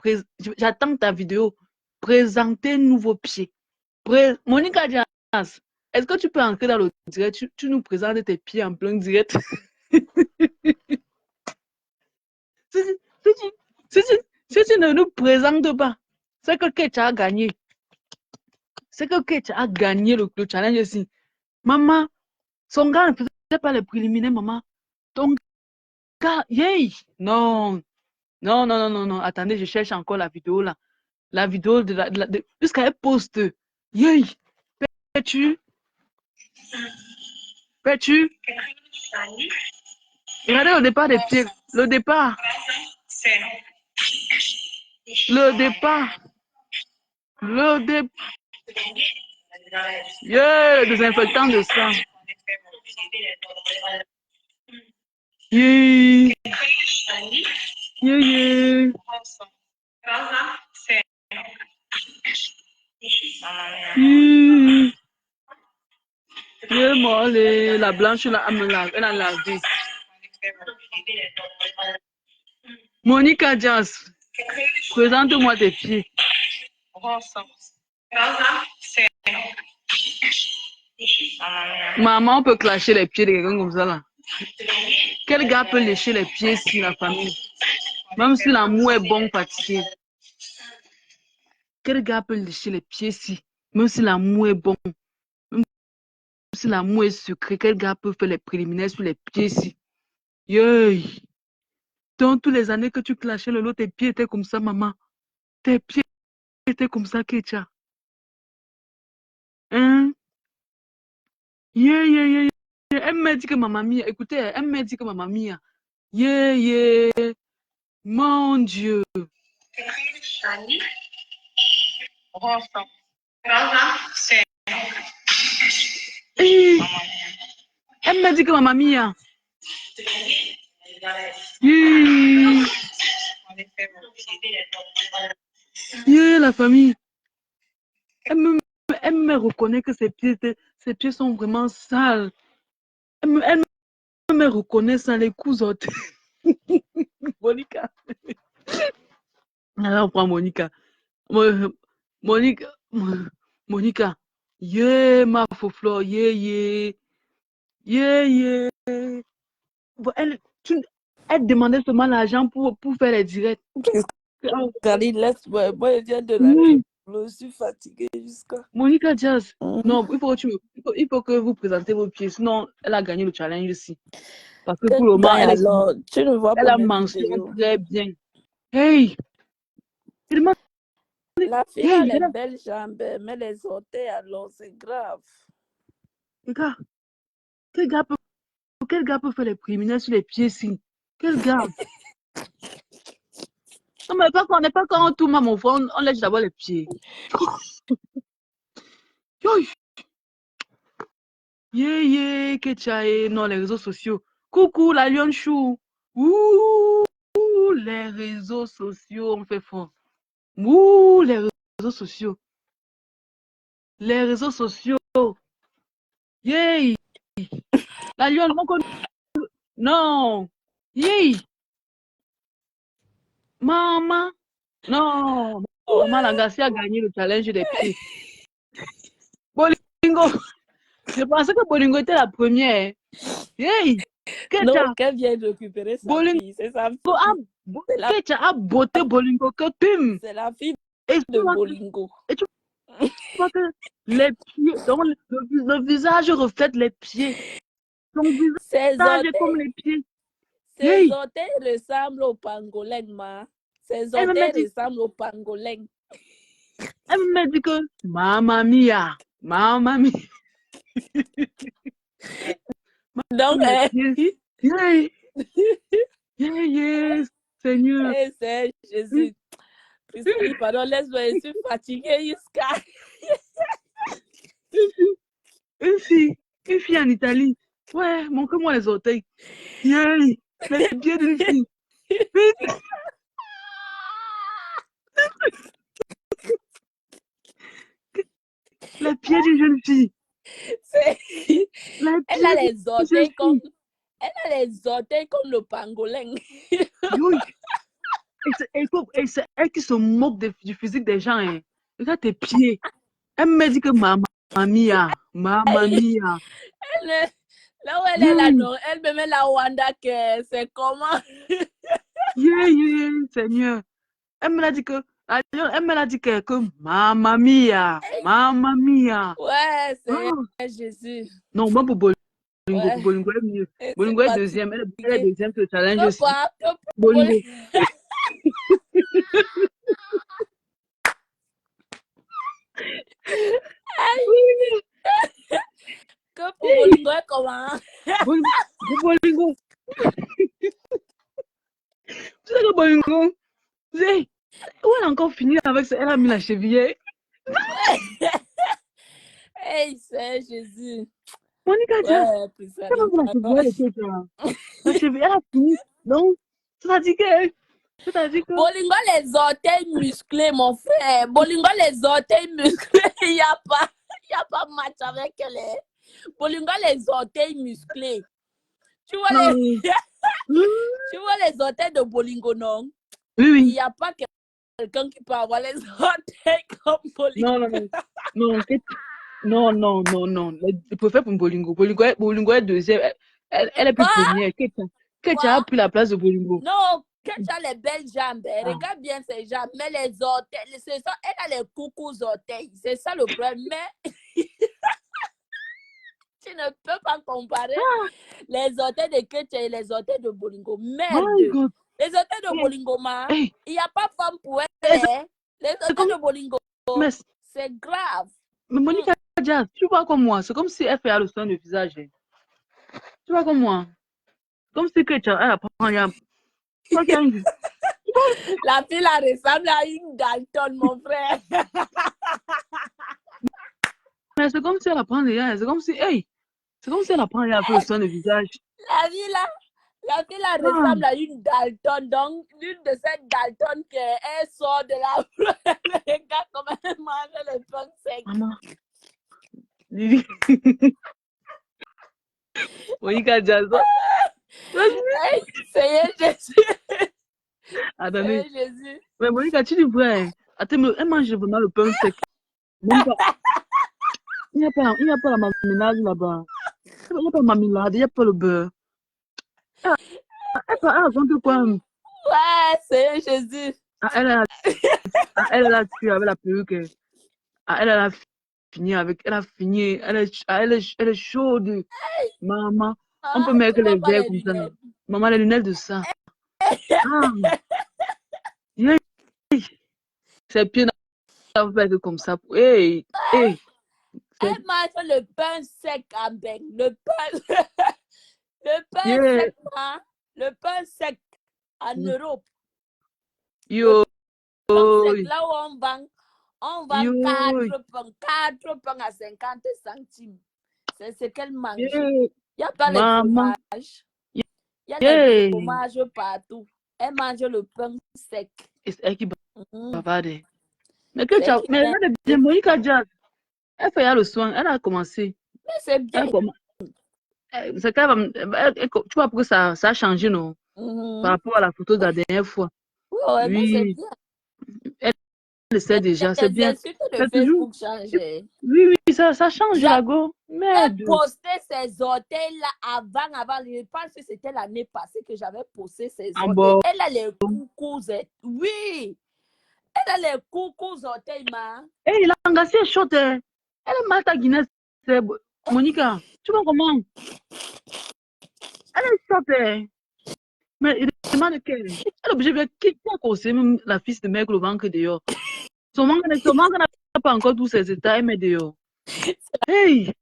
j'attends ta vidéo. Présentez-nous vos pieds. Monica Diaz, est-ce que tu peux entrer dans le direct? Tu nous présentes tes pieds en plein direct. Si tu ne nous présentes pas, c'est que Kecha a gagné. C'est que Kecha a gagné le challenge ici. Maman, son gars ne faisait pas les préliminaires, maman. Ton gars, yay! Non. Non, non, non, non, non. Attendez, je cherche encore la vidéo là. La vidéo jusqu'à elle poste. Yay! Peux-tu? Regardez le départ des pieds. Le départ. Le départ. Yeah, le désinfectant de sang. Yeah. Yeah, yeah. Moi, la blanche, là, elle a lavé. Monica Diaz, présente-moi tes pieds. Maman peut clasher les pieds de quelqu'un comme ça là. Quel gars peut lécher les pieds si la famille? Même si l'amour est bon pâtissier. Quel gars peut lécher les pieds si? Même si l'amour est bon. Même si l'amour est secret, quel gars peut faire les préliminaires sur les pieds si? Yeah. Dans toutes les années que tu clashais le lot, tes pieds étaient comme ça, maman. Tes pieds étaient comme ça, Kecha. Hein? Yeah, yeah, yeah, yeah. Elle m'a dit que maman mia, écoutez, elle m'a dit que maman mia. Yeah, yeah. Mon Dieu. Elle m'a dit que maman mia. Yeah. Yeah, la famille. Elle me reconnaît que ses pieds sont vraiment sales. Elle me reconnaît sans les cousottes. Monica. Alors, on prend Monica. Monica. Yeah, ma faux-fleur. Yeah, yeah. Yeah, yeah. Elle demandait seulement l'argent pour faire les directs.
Regardez, laisse-moi, moi, je viens de la Je suis fatiguée jusqu'à...
Monica Jazz. Non, il faut que vous présentez vos pieds. Sinon, elle a gagné le challenge ici. Parce que pour le moment,
alors, tu ne vois
elle
pas
a
mes
mentionné
vidéos.
très bien. Hey!
La fille a les belles jambes, mais les orteils, alors, c'est grave.
Les gars, quel gars peut faire les préliminaires sur les pieds ici? Quel gars? Non, mais pas quand on tourne, mon frère, on lèche d'abord les pieds. Yeah, Ketchae, non, les réseaux sociaux. Coucou, la Lion Chou. Ouh, les réseaux sociaux, on fait fort. Ouh, les réseaux sociaux. Les réseaux sociaux. Yeah. La Lion, non. Yeah. Maman. Non. Maman, la Garcia a gagné le challenge des pieds. Bolingo. Je pensais que Bolingo était la première. Hey.
Non, qu'elle vient de récupérer sa fille. C'est sa fille.
Ketcha a botté Bolingo que pim.
C'est la fille
Et
de Bolingo.
Et tu vois que les pieds, donc le visage reflète les pieds. Son visage est comme les pieds.
Ses orteils ressemblent au pangolin, ma. Ses orteils ressemblent au pangolin.
Elle me dit que Mamma mia.
Donc,
yes, Seigneur.
C'est Jésus. Priscille, pardon, laisse-moi, je suis fatiguée jusqu'à...
Une fille en Italie. Ouais, montre-moi les orteils. Yeah, les pieds d'une fille. Les pieds d'une jeune fille.
Elle a les orteils comme... Elle a les orteils comme le pangolin.
Et c'est elle qui se moque du physique des gens. Hein. Regarde tes pieds. Elle me dit que Mamma mia.
Là où elle est là, non, elle me met la Wanda que c'est comment?
Yeah, Seigneur. Elle me l'a dit que Mamma mia.
Ouais, c'est Jésus.
Non, moi pour Bolingo, pour Bolingo est mieux. Bolingo est deuxième. Elle est deuxième sur le challenge aussi. Bolingo.
Que pour Bolingo est comment?
Bolingo. Tu sais que Bolingo, où elle a encore fini avec ça? Elle a mis la cheville.
Hey, c'est Jésus.
Monica, la cheville, elle a fini. Donc, ça dit que...
Bolingo, les orteils musclés, mon frère. Bolingo, les orteils musclés. Il n'y a pas match avec les... Bolingo, les orteils musclés. Tu vois, tu vois les orteils de Bolingo, non?
Oui.
Il n'y a pas quelqu'un qui peut avoir les orteils comme Bolingo.
Non. Je préfère pour Bolingo. Bolingo est deuxième. Elle est plus première. Ketcha a pris la place de Bolingo.
Non, Ketcha a les belles jambes. Regarde bien ses jambes. Mais les orteils, c'est ça. Elle a les coucous orteils. C'est ça le problème. Mais tu ne peux pas comparer les orteils de Ketcha et les orteils de Bolingo. Merde. Les orteils de Bolingo, il n'y a pas femme pour elle. Les orteils de Bolingo, c'est grave.
Mais Monica, tu vois comme moi. C'est comme si elle fait le soin de visage. Tu vois comme moi. Comme si Ketcha, elle apprend rien.
La fille la ressemble à une Dalton, mon frère.
Mais c'est comme si elle apprend rien. C'est comme si elle apprend rien à faire le soin de visage.
La fille la ressemble à une Dalton. Donc, l'une de ces Dalton qu'elle sort de la... Regarde comment elle mange les pommes secs.
Maman. Monica Jason.
C'est Jésus.
Attendez.
C'est Jésus.
Mais Monica, tu dis vrai. Attends, elle mange vraiment le pain sec. Il n'y a pas la marmelade là-bas. Il n'y a pas la marmelade, il n'y a pas le beurre. Elle raconte quoi?
Ouais, c'est Jésus.
Elle a Ah, elle a tué avec la perruque. Ah, elle a fini avec. Elle a fini. Elle est chaude. Maman, on peut
Ah, tu
mettre les
vois pas
verres
les
comme ça, non?
lunettes.
Maman, les lunettes de ça. Ah, yeah. Ses pieds n'ont pas été comme ça. Hey, hey.
Elle mange le pain sec à bec. Le pain, le pain
Yeah.
sec, hein? Le pain sec en Europe.
Yo,
Pain sec, là où on vend
yo.
4 pains à 50 centimes. C'est ce qu'elle mange.
Yeah.
Il n'y a pas les
Maman.
fromages. Il y a
Yeah.
les fromages partout. Elle mange le pain sec.
C'est elle qui
Mhm.
bavarde. Mais que
C'est
tu as.
qui
Mais elle est bien. Monica Jazz. Elle fait le soin. Elle a commencé.
Mais c'est bien.
C'est qu'elle va. Tu vois pourquoi ça a changé, non? Par rapport à la photo de la dernière fois.
Ouais, mais c'est
Oui.
bien.
Elle le sait déjà. C'est
Les
bien.
insultes de
C'est toujours.
Facebook changent.
Oui, ça change la go.
J'ai
Merde.
posté ces orteils-là avant. Je pense que c'était l'année passée que j'avais posté ces
Ah
orteils.
bon.
Elle a les coucous. Oui. Elle a les coucous orteils, ma.
Hey, la Angassi est short. Elle est mal ta Guinness. Monica, tu vois comment? Elle est short. Mais il demande qu'elle. Elle est obligée de quitter à causer même la fille de mec le ventre dehors. Son manque n'a pas encore tous ses états, elle met dehors. Hey,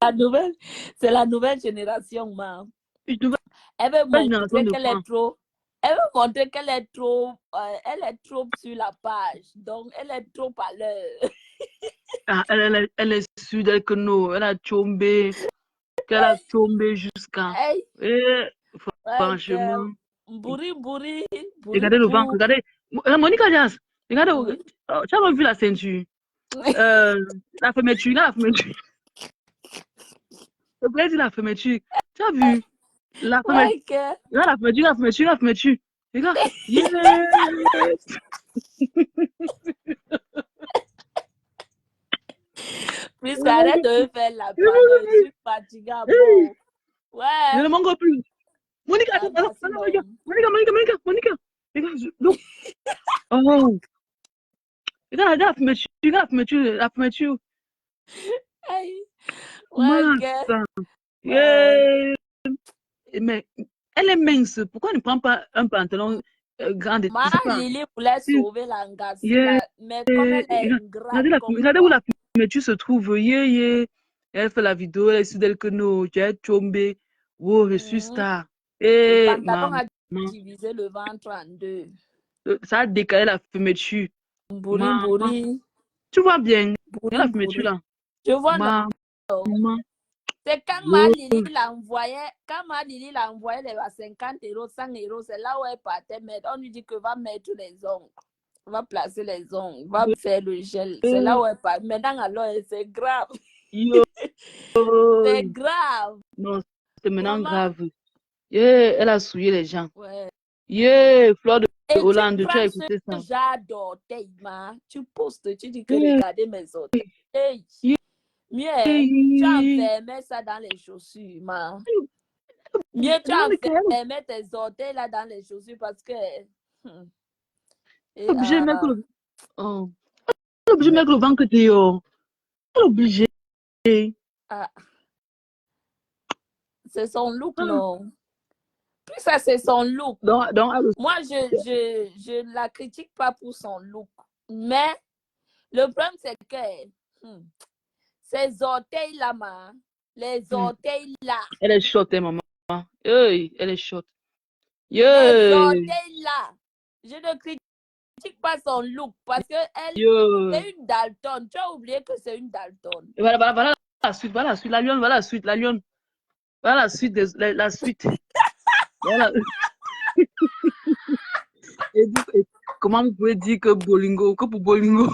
C'est la nouvelle génération, ma.
une nouvelle
Elle veut
génération
montrer
de
qu'elle
quoi?
est trop. Elle veut montrer qu'elle est trop. Elle est trop sur la page. Donc, elle est trop à l'heure.
Ah, elle est sûre d'elle que non. Elle a tombé. Qu'elle a tombé jusqu'à.
Hey,
Eh,
ouais,
franchement.
bourri.
Regardez le ventre. Regardez. Monica Jazz. Regardez.
Oui.
Tu as pas vu la ceinture? La fermeture. La fermeture. Le plaisir, la fermeture. Tu as vu? La fermeture.
Ouais, que.
Regarde la fermeture. Regarde. Yeah.
Puisque arrête de faire la pardon, je suis fatiguée. Bon.
Je
Ouais.
ne manque plus. Monica,
Ah,
attends,
merci,
Monica.
non.
Monica. Regarde, look. Oh. Regarde la fermeture.
Hey. Ouais, que.
Massa.
Ouais.
Yeah. Mais elle est mince. Pourquoi elle ne prend pas un pantalon grand? Je sais pas.
Lily voulait sauver l'angassi,
Yeah.
mais comme elle est grave comme
Regardez où
moi.
la fermeture se trouve. Yeah. Elle fait la vidéo, elle est sûre d'elle que non, tu es tombé. Oh, je suis star.
Le
Et
pantalon
maman,
a divisé le ventre en deux.
ça a décalé la fermeture. Maman,
Bourri.
tu vois bien, la fermeture là.
Je vois non.
Maman.
C'est quand ma Lily l'a envoyé les 50 euros, 100 euros, c'est là où elle partait mettre. On lui dit que va mettre les ongles. Va placer les ongles, va faire le gel. C'est là où elle part. Maintenant, alors, c'est grave.
Yo.
C'est grave.
Non, c'est maintenant
Maman.
grave. Yeah, elle a souillé les gens.
Ouais.
Yeah, Fleur de
Et
Hollande,
tu
tu as
prends
écouté ça.
ce genre d'orteil, tu postes, tu dis que regardez mes orteils. Hey. Mieux, tu enfermais ça dans les chaussures, ma. Mieux, tu enfermais tes orteils là dans les chaussures parce que.
Obligé de mettre le. Oh. Obligé de mettre le ventre dehors. Obligé.
C'est son look, non? Puis ça, c'est son look.
Donc,
moi, je la critique pas pour son look. Mais le problème, c'est que ces orteils-là, les orteils-là.
Elle est short, maman. Hey, elle est short.
Yeah. Les orteils-là. Je ne critique pas son look parce que elle c'est une Dalton. Tu as oublié que c'est une Dalton.
Voilà la suite. La lionne, voilà la suite. Voilà la suite. La suite. Voilà. Et comment vous pouvez dire que pour Bolingo?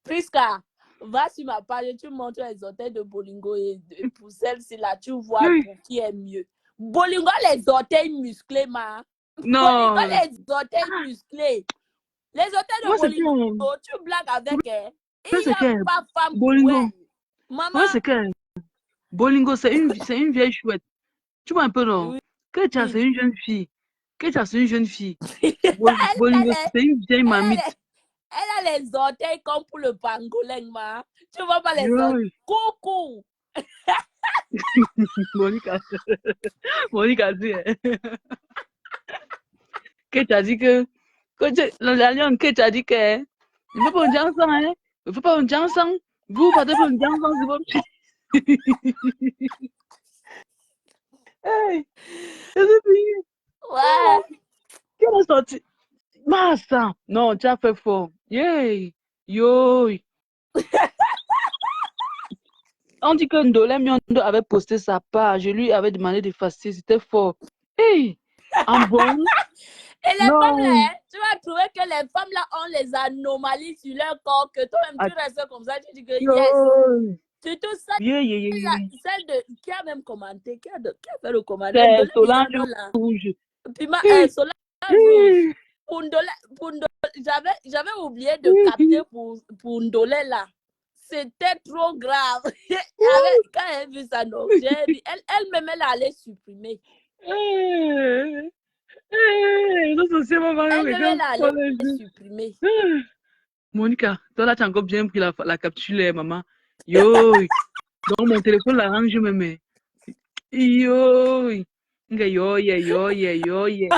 Prisca, va sur ma page, tu montres les orteils de Bolingo et pour celle-ci là, tu vois pour qui est mieux. Bolingo, les orteils musclés, ma.
Non.
Bolingo, les orteils musclés. Les orteils de Bolingo, tu blagues avec elle. Il n'y a pas femme
Bolingo.
Maman.
C'est que Bolingo, c'est une vieille chouette. Tu vois un peu, non?
Oui.
Que tu as, c'est une jeune fille. Ketcha, c'est une jeune fille.
Elle,
Bolingo,
elle,
c'est une vieille
elle,
mamie.
elle a les orteils comme pour le pangolin, ma. Tu vois pas les
Yo.
orteils? Coucou!
Monica. Monica dit. Ketcha dit que la lionne Ketcha dit que il ne faut pas un janson, hein. Il ne faut pas un janson. Vous partez pour un janson, c'est bon. Hey, c'est fini.
Ouais.
Qui a sorti? Massa. Non, tu as fait fort. Yay. Yo. On dit que Ndolé Miondo avait posté sa page. Je lui avais demandé d'effacer. C'était fort. Hey, en bon.
Et les
Non.
femmes là, hein, tu vas trouver que les femmes là ont les anomalies sur leur corps, que toi-même tu restes comme ça, tu dis que
Yo.
yes. Surtout ça,
Yeah, yeah, yeah, yeah.
celle de qui a même commenté, qui a fait le commentaire.
C'est Solange Rouge.
Puis Solange
Hey.
Rouge. Pour Ndolé, j'avais oublié de capter pour Ndolé là. C'était trop grave. Quand elle a vu ça, non, elle-même, elle allait supprimer.
Hey. Hey. Non, c'est mon mari.
Elle allait supprimer.
Monica, toi là, tu as encore bien pris la capture, maman. Yo. Donc, mon téléphone l'arrange même. Yo. Yo, yeah, yo, yeah, yo, yeah.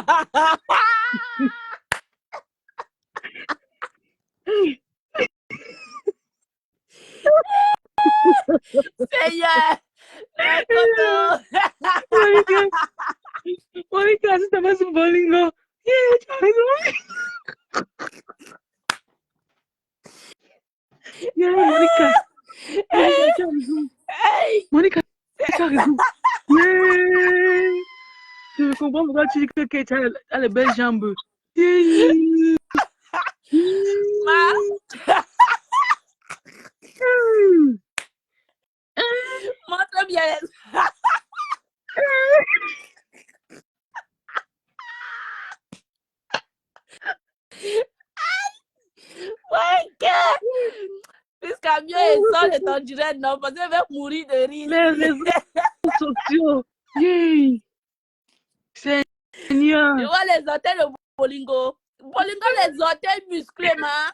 Seigneur,
Monica, si t'as pas sur Bolingo. Yeah, tu as raison. Yeah, Monica. Monica, tu as raison. Monica, tu as raison. Yeah. Je comprends pourquoi tu dis que Kate a les belles jambes. Yeah.
Montre bien. Ouais, puisqu'à mieux il sort de ton direct, non, parce qu'il va mourir de rire.
Les réseaux sociaux. Yeah. Seigneur.
Tu vois les orteils de Bolingo. Bolingo, les orteils musclés, ma.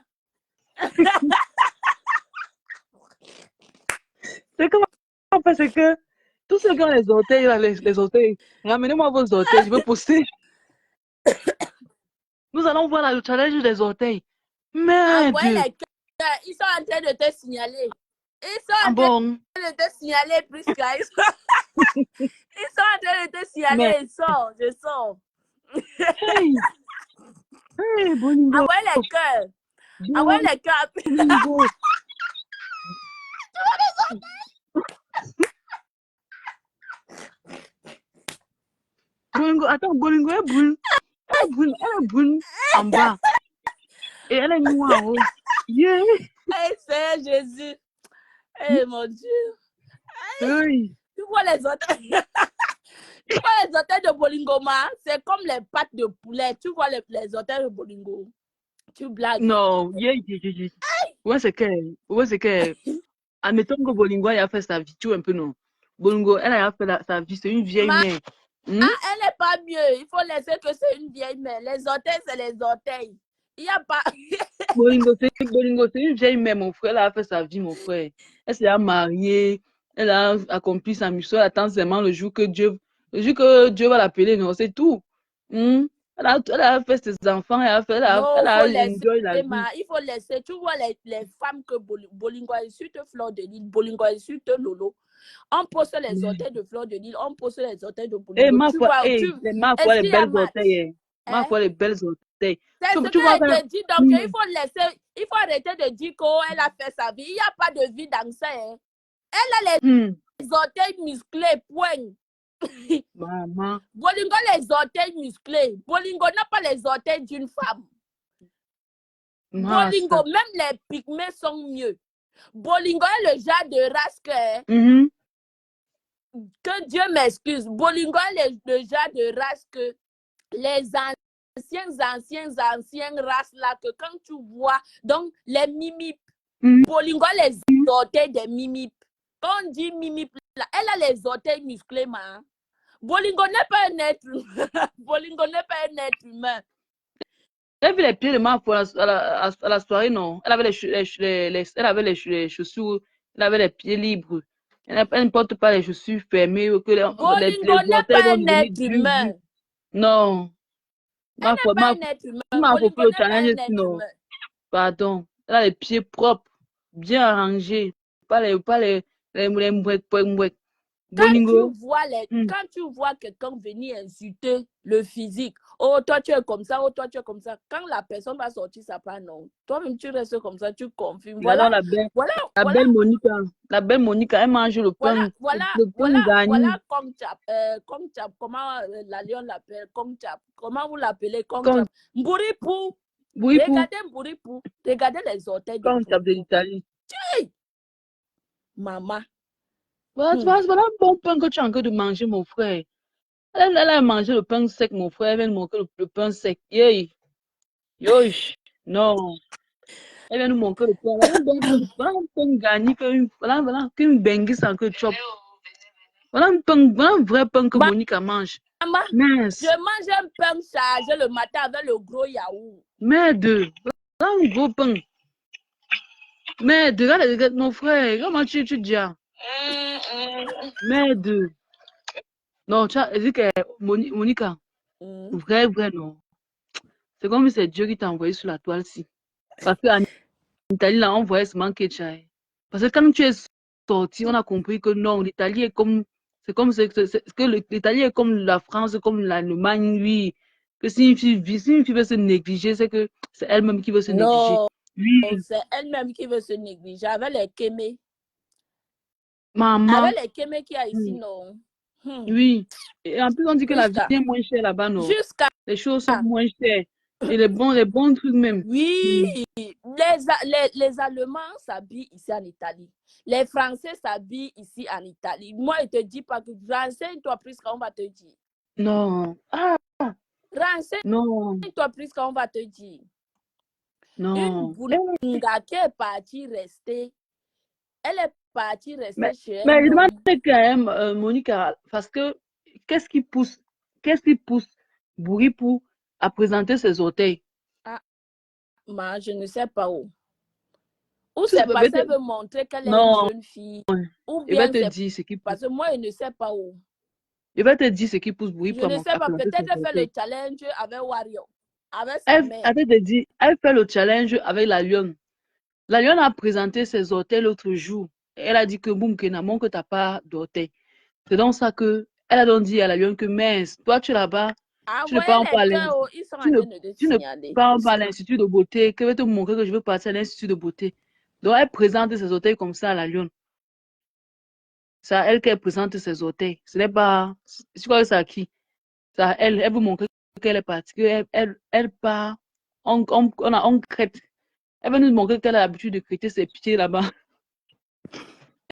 C'est comment on fait, c'est que tous ceux qui ont les orteils, là, les orteils, ramenez-moi vos orteils, je vais poster. Nous allons voir le challenge des orteils. Merde!
Ils sont en train de te signaler. Ils sont en
train
de te signaler, Prisca. Ils sont en train de te signaler. Je sors.
Hey! Hey, Bolingo!
Envoyez les cœurs. Envoyez les cœurs.
Bolingo! Bolingo, attends, Bolingo est brune. Elle est brune en bas. Et elle est noire en haut. Yeah!
Hey, c'est Jésus. Hey, mon Dieu.
Hey.
Tu vois les orteils. Tu vois les orteils de Bolingo, ma? C'est comme les pattes de poulet. Tu vois les orteils de Bolingo. Tu blagues.
Non, yeah. Ouais, c'est que. Admettons que Bolingo a fait sa vie, tu vois un peu, non? Bolingo, elle a fait sa vie, c'est une vieille mère.
Elle n'est pas mieux. Il faut laisser que c'est une vieille mère. Les orteils, c'est les orteils. Il n'y a pas.
Bolingo, c'est une vieille mère, mon frère. Elle a fait sa vie, mon frère. Elle s'est mariée. Elle a accompli sa mission. Elle attend seulement le jour que Dieu va l'appeler, non? C'est tout. Elle a fait ses enfants. Elle a enjoy la vie.
Il faut laisser. Tu vois les femmes que Bolingo insulte Fleur de Lille, Bolingo insulte Lolo. On pose les orteils de Fleur de Lille, on pose les orteils de Bolingo.
Ma foi, les belles orteils. Ma foi, les belles orteils.
C'est ce que je te dis. Donc, il faut laisser, il faut arrêter de dire qu'elle a fait sa vie. Il n'y a pas de vie dans ça. Hein. Elle a les orteils musclés, point.
Maman.
Bolingo, les orteils musclés. Bolingo n'a pas les orteils d'une femme. Bolingo, même les pygmées sont mieux. Bolingo est le genre de race que Dieu m'excuse. Bolingo est le genre de race que les anciennes races là, que quand tu vois, donc les mimipes, Bolingo a les orteils des mimipes. Quand on dit mimipes, là, elle a les orteils musclés, ma. Bolingo n'est pas un être humain. Bolingo n'est pas un être humain.
Elle avait les pieds de ma à la soirée, non. Elle avait elle avait les chaussures, elle avait les pieds libres. Elle ne porte pas les chaussures fermées, que
Bolingo
les
n'est
orteils
pas
vont
un
devenir
être
durs.
humain.
Non.
Elle n'est pas un être humain.
Faut
Bolingo
le
n'est pas
challenge,
un être
sinon.
humain.
Pardon. Elle a les pieds propres, bien arrangés. Pas les mouettes. Bolingo.
Quand tu vois quelqu'un venir insulter le physique, oh toi tu es comme ça, oh toi tu es comme ça, quand la personne va sortir sa part, non. Toi-même tu restes comme ça, tu confirmes.
Voilà
Voilà,
la belle Monica. La belle Monica, elle mange le pain. Le pain garni.
Comment la lionne l'appelle, Kongchap. Comment vous l'appelez,
Comme
Kongchap? Mbouripou.
Bouripou.
Regardez Mbouripou. Regardez les orteils de
Comme de l'Italie.
Maman.
Voilà un bon pain que tu es en train de manger, mon frère. Elle a mangé le pain sec, mon frère. Elle vient nous montrer le pain sec. Yosh. Non. Elle vient nous montrer le pain. Voilà un pain garni. Voilà qu'une bengue sans que chop. Voilà un vrai pain que Monica mange.
Maman,
Mince.
je mange un pain chargé le matin avec le gros yaourt.
Merde. Voilà un gros pain. Merde. Regarde mon frère. Comment tu dis? Merde. Non, tu as dit que Monica. Vrai, non. C'est comme si c'est Dieu qui t'a envoyé sur la toile-ci. Parce qu'en Italie, là, on voyait seulement Ketchai. Parce que quand tu es sorti, on a compris que non, l'Italie est comme. C'est comme que l'Italie est comme la France, comme l'Allemagne, oui. Que si une fille veut se négliger, c'est que c'est elle-même qui veut se négliger.
Non,
Oui.
c'est elle-même qui veut se négliger. Avec les kémés.
Maman.
Avec les kémés qu'il y a ici, non.
Oui. Et en plus, on dit que la vie est moins chère là-bas, non. Les choses sont moins chères. Et les bons trucs même.
Oui. Les Allemands s'habillent ici en Italie. Les Français s'habillent ici en Italie. Moi, je ne te dis pas que renseigne-toi plus qu'on va te dire.
Non.
Renseigne-toi plus qu'on va te dire.
Non.
Une boulanga qui est partie rester. Elle est partie rester chez elle.
Mais je demande quand même, Monica, parce que qu'est-ce qui pousse Bouripou à présenter ses orteils?
Je ne sais pas où. Ou c'est parce qu'elle veut montrer qu'elle est une jeune fille. Ou bien
te dire ce qui pousse.
Parce que moi, je ne sais pas où.
Je vais te dire ce qui pousse Bouripou.
Je ne sais pas. Peut-être elle fait le challenge avec Wario. Avec sa
elle,
mère.
Elle fait le challenge avec la lionne. La lionne a présenté ses orteils l'autre jour. Elle a dit que boum, que n'amon que t'as pas d'orteils. C'est donc ça que elle a donc dit à la lionne que mince, toi tu es là-bas. Tu ne pars pas à l'institut de beauté, que je vais te montrer que je veux partir à l'institut de beauté. Donc, elle présente ses orteils comme ça à la lionne. C'est à elle qu'elle présente ses orteils. Ce n'est pas... Je crois que c'est à qui? C'est à elle. Elle veut montrer qu'elle est partie. Elle part. On crête. Elle veut nous montrer qu'elle a l'habitude de crêter ses pieds là-bas.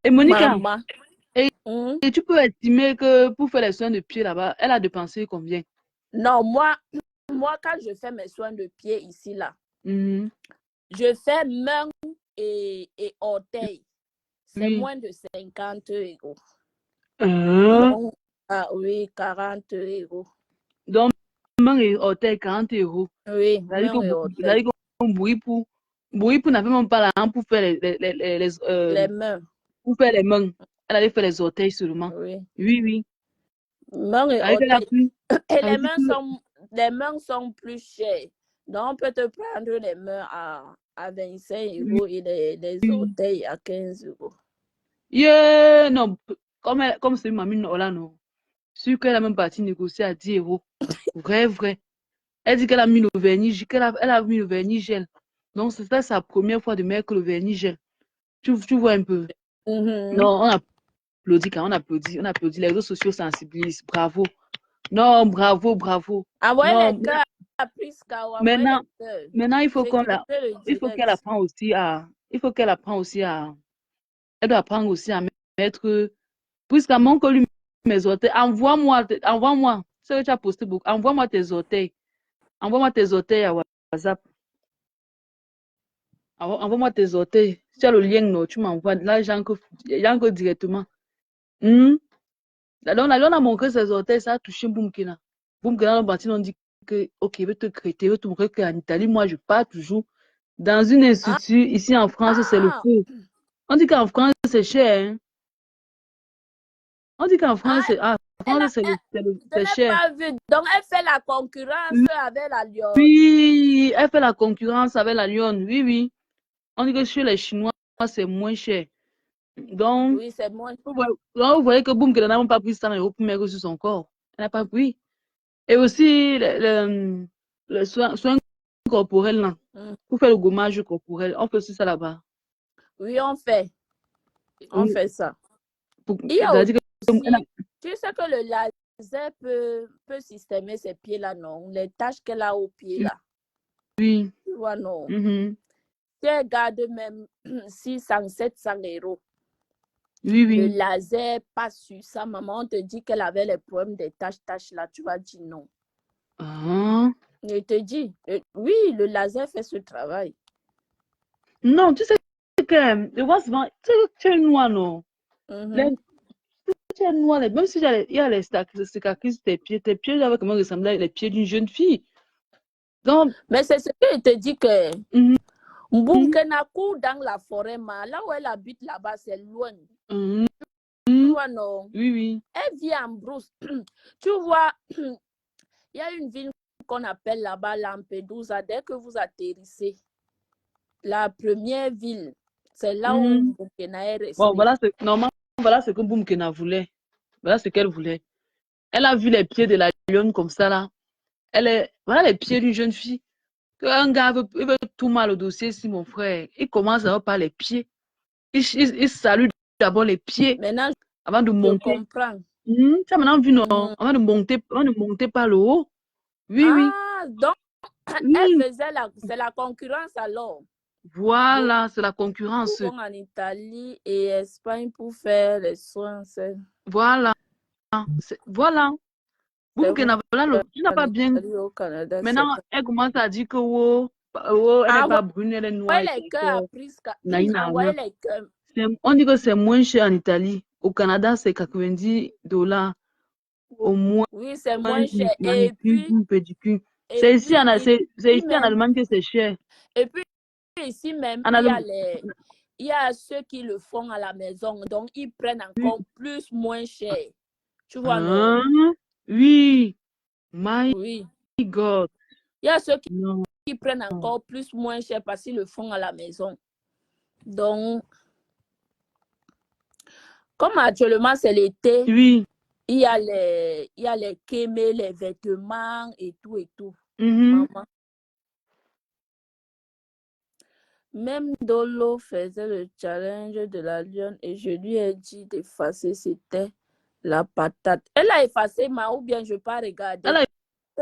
Et Monica, et tu peux estimer que pour faire les soins de pieds là-bas, elle a dépensé combien?
Non, moi, quand je fais mes soins de pieds ici, là, je fais main et orteil. C'est moins de 50 €. Donc, oui, 40 €.
Donc, main et orteil, 40 €.
Oui, main et orteil.
Bouripou n'avait même pas l'argent pour faire
les mains.
Pour faire les mains. Elle allait faire les orteils seulement. Oui.
Mains et orteils. Et les mains sont plus chères. Donc, on peut te prendre les mains à 25 € et les orteils à 15 €.
Non. Comme c'est mamie Nola, non. Sûr qu'elle a même parti négocier à 10 €. Vrai. Elle dit qu'elle a mis le vernis, elle a mis le vernis gel. Donc, c'était sa première fois de mettre le vernis gel. Tu vois un peu. Non, on applaudit quand on applaudit. Les réseaux sociaux sensibilisent. Bravo. Non, bravo.
Envoyez les cœurs à Prisca.
Maintenant, il faut qu'elle apprenne aussi à... Elle doit apprendre aussi à mettre... Prisca, montre lui mes orteils. Envoie-moi. Ce que tu as posté beaucoup. Envoie-moi tes orteils. Envoie-moi tes orteils à WhatsApp. Envoie-moi tes orteils. Si tu as le lien, non, tu m'envoies. Là, j'encore directement. Donc, la lionne a montré ses orteils, ça a touché Boumkena. Boumkena, le bâtiment, on dit que, ok, il veut te crêter, il veut te montrer qu'en Italie, moi, je pars toujours dans une
Ah,
institut. Ici, en France, c'est le
ah,
feu. On dit qu'en France, c'est cher. Hein. On dit qu'en France,
ah,
France,
je
c'est
n'ai
cher.
pas vu. Donc, elle fait la concurrence avec la lionne.
Oui, elle fait la concurrence avec la lionne. Oui, oui. On dit que chez les Chinois, c'est moins cher. Donc,
Oui, c'est moins.
vous voyez que Boum, qu'elle n'a même pas pris ça dans le premier sur son corps. Elle n'a pas pris. Et aussi, le soin corporel, là,
Mm.
pour faire le gommage corporel, on fait aussi ça là-bas.
Oui, on fait. On
Oui,
fait ça. Il y a
c'est-à-dire que,
aussi, tu sais que le laser peut systémer ses pieds là, non? Les taches qu'elle a aux pieds là.
oui.
Tu vois, non?
Mhm.
Tu regardes même 600, 700 euros.
Oui,
Le
oui.
laser passe sur ça. Maman, on te dit qu'elle avait les problèmes des taches là. Tu vas dire non.
Ah.
Je te dis, oui, le laser fait ce travail.
Non, tu sais que, je vois souvent, tu es noir, non?
Mhm.
Tu es noir, même si il y a les cicatrices tes pieds doivent comment ressembler les pieds d'une jeune fille. Donc,
Mais c'est ce que je te dis que
mhm,
Mbumkena court dans la forêt, là où elle habite là-bas, c'est loin.
mhm,
Tu
mhm.
vois, non?
Oui, oui.
Elle vit en brousse. Tu vois, il y a une ville qu'on appelle là-bas Lampedusa. Dès que vous atterrissez, la première ville, c'est là où
Mhm.
Mbumkena est
Bon,
restée.
normalement, voilà ce que Boumkena voulait. Voilà ce qu'elle voulait. Elle a vu les pieds de la lionne comme ça, là. Voilà les pieds d'une jeune fille. Un gars il veut tout mal au dossier, si mon frère. Il commence d'abord par les pieds. Il salue d'abord les pieds
Maintenant,
avant de
je
monter.
comprends.
Tu as maintenant vu, non?
Mhm.
Avant de monter par le haut. Oui, oui.
Ah, donc, elle
Oui.
faisait c'est la concurrence alors.
Voilà, c'est la concurrence.
Beaucoup vont en Italie et Espagne pour faire les soins.
Voilà. Voilà.
C'est
Boum,
vrai,
voilà, tu n'as
en
pas bien.
Italie, au Canada, c'est
Maintenant,
pas.
elle commence à dire que oh, oh, elle n'est pas
Envoyez
brune, elle est noire.
les cœurs à Prisca.
Naïna,
Envoyez les cœurs.
On dit que c'est moins cher en Italie. Au Canada, c'est 90 $ au moins
Oui, c'est moins cher.
manicure, une pédicure.
Et puis,
C'est
ici
ici en
même,
Allemagne que c'est cher.
et puis ici même,
En Allemagne,
il y a ceux qui le font à la maison. Donc, ils prennent encore plus moins cher. Tu vois, non?
hein? Oui, my
Oui.
God.
Il y a ceux
Non.
qui prennent encore plus moins cher parce qu'ils le font à la maison. Donc, comme actuellement, c'est l'été,
Oui.
il y a les kémés, les vêtements et tout et tout.
Mhm.
Maman. Même Dolo faisait le challenge de la lionne et je lui ai dit d'effacer, c'était la patate. Elle a effacé, ou bien je n'ai pas regardé.
Elle a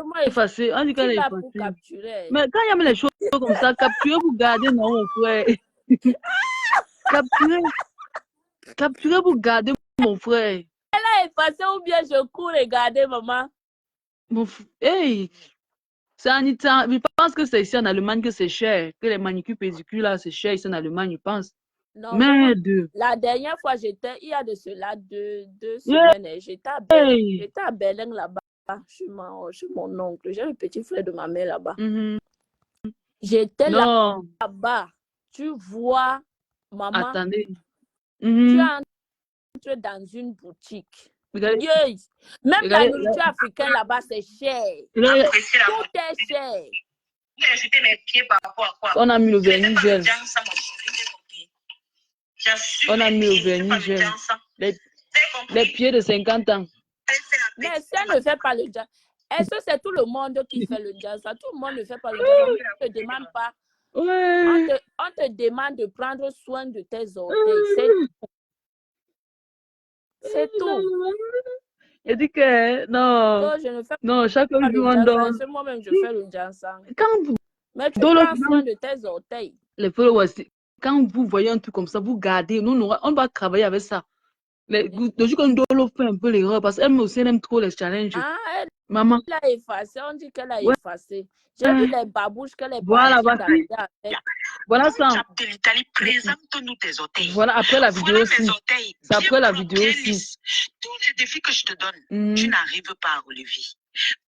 Moi,
effacé. On dit
tu
qu'elle a
l'as pour
effacé.
capturer.
Mais quand il y a les choses comme ça, capturer pour garder, non, mon frère. Capturer, capturer pour garder, mon frère.
Elle a effacé ou bien je cours regarder, maman.
Hey, c'est en Italie. Je pense que c'est ici en Allemagne que c'est cher. Que les manicures pédicures là, c'est cher ici en Allemagne, je pense.
Non, vraiment,
Merde.
la dernière fois, il y a de cela deux
Yeah.
semaines, et j'étais
Hey.
à Berlin là-bas. Chez mon oncle. J'ai le petit frère de ma mère là-bas.
Mhm.
J'étais
Non.
là-bas. Tu vois, maman,
Attendez.
tu
Mhm.
entres dans une boutique.
Regardez,
Yes. Même la
regardez,
nourriture africaine là-bas, c'est cher.
regardez.
Tout est cher.
J'ai jeté mes pieds par rapport à quoi?
On a mis le vernis gel. On a mis le vernis gel. Les pieds de 50 ans.
Mais si elle ne fait pas le jazz, est-ce que c'est tout le monde qui fait le jazz? Tout le monde ne fait pas le jazz. On ne te demande pas.
Ouais.
On te demande de prendre soin de tes orteils. C'est tout.
Il dit que non.
Donc, je ne fais
Non, chaque
pas
jour
le
on
jazz.
donne.
Moi-même, je fais le jazz.
Quand vous,
Mais tu
dans
prends
le,
soin de tes orteils.
les followers, quand vous voyez un truc comme ça, vous gardez. Nous, on va travailler avec ça. Le jour qu'on doit fait un peu l'erreur parce qu'elle aussi, elle aime trop les challenges.
Ah,
Maman.
Elle a effacé, on dit qu'elle a
Ouais.
effacé. J'ai vu les babouches qu'elle est
Voilà,
partie
voici.
danser avec.
Voilà ça.
Cap de l'Italie, présente-nous tes orteils.
Voilà après la vidéo
Voilà
aussi.
mes orteils.
C'est après la
Bien
vidéo
bien
aussi.
lisses. Tous les défis que je te donne, tu n'arrives pas à relever.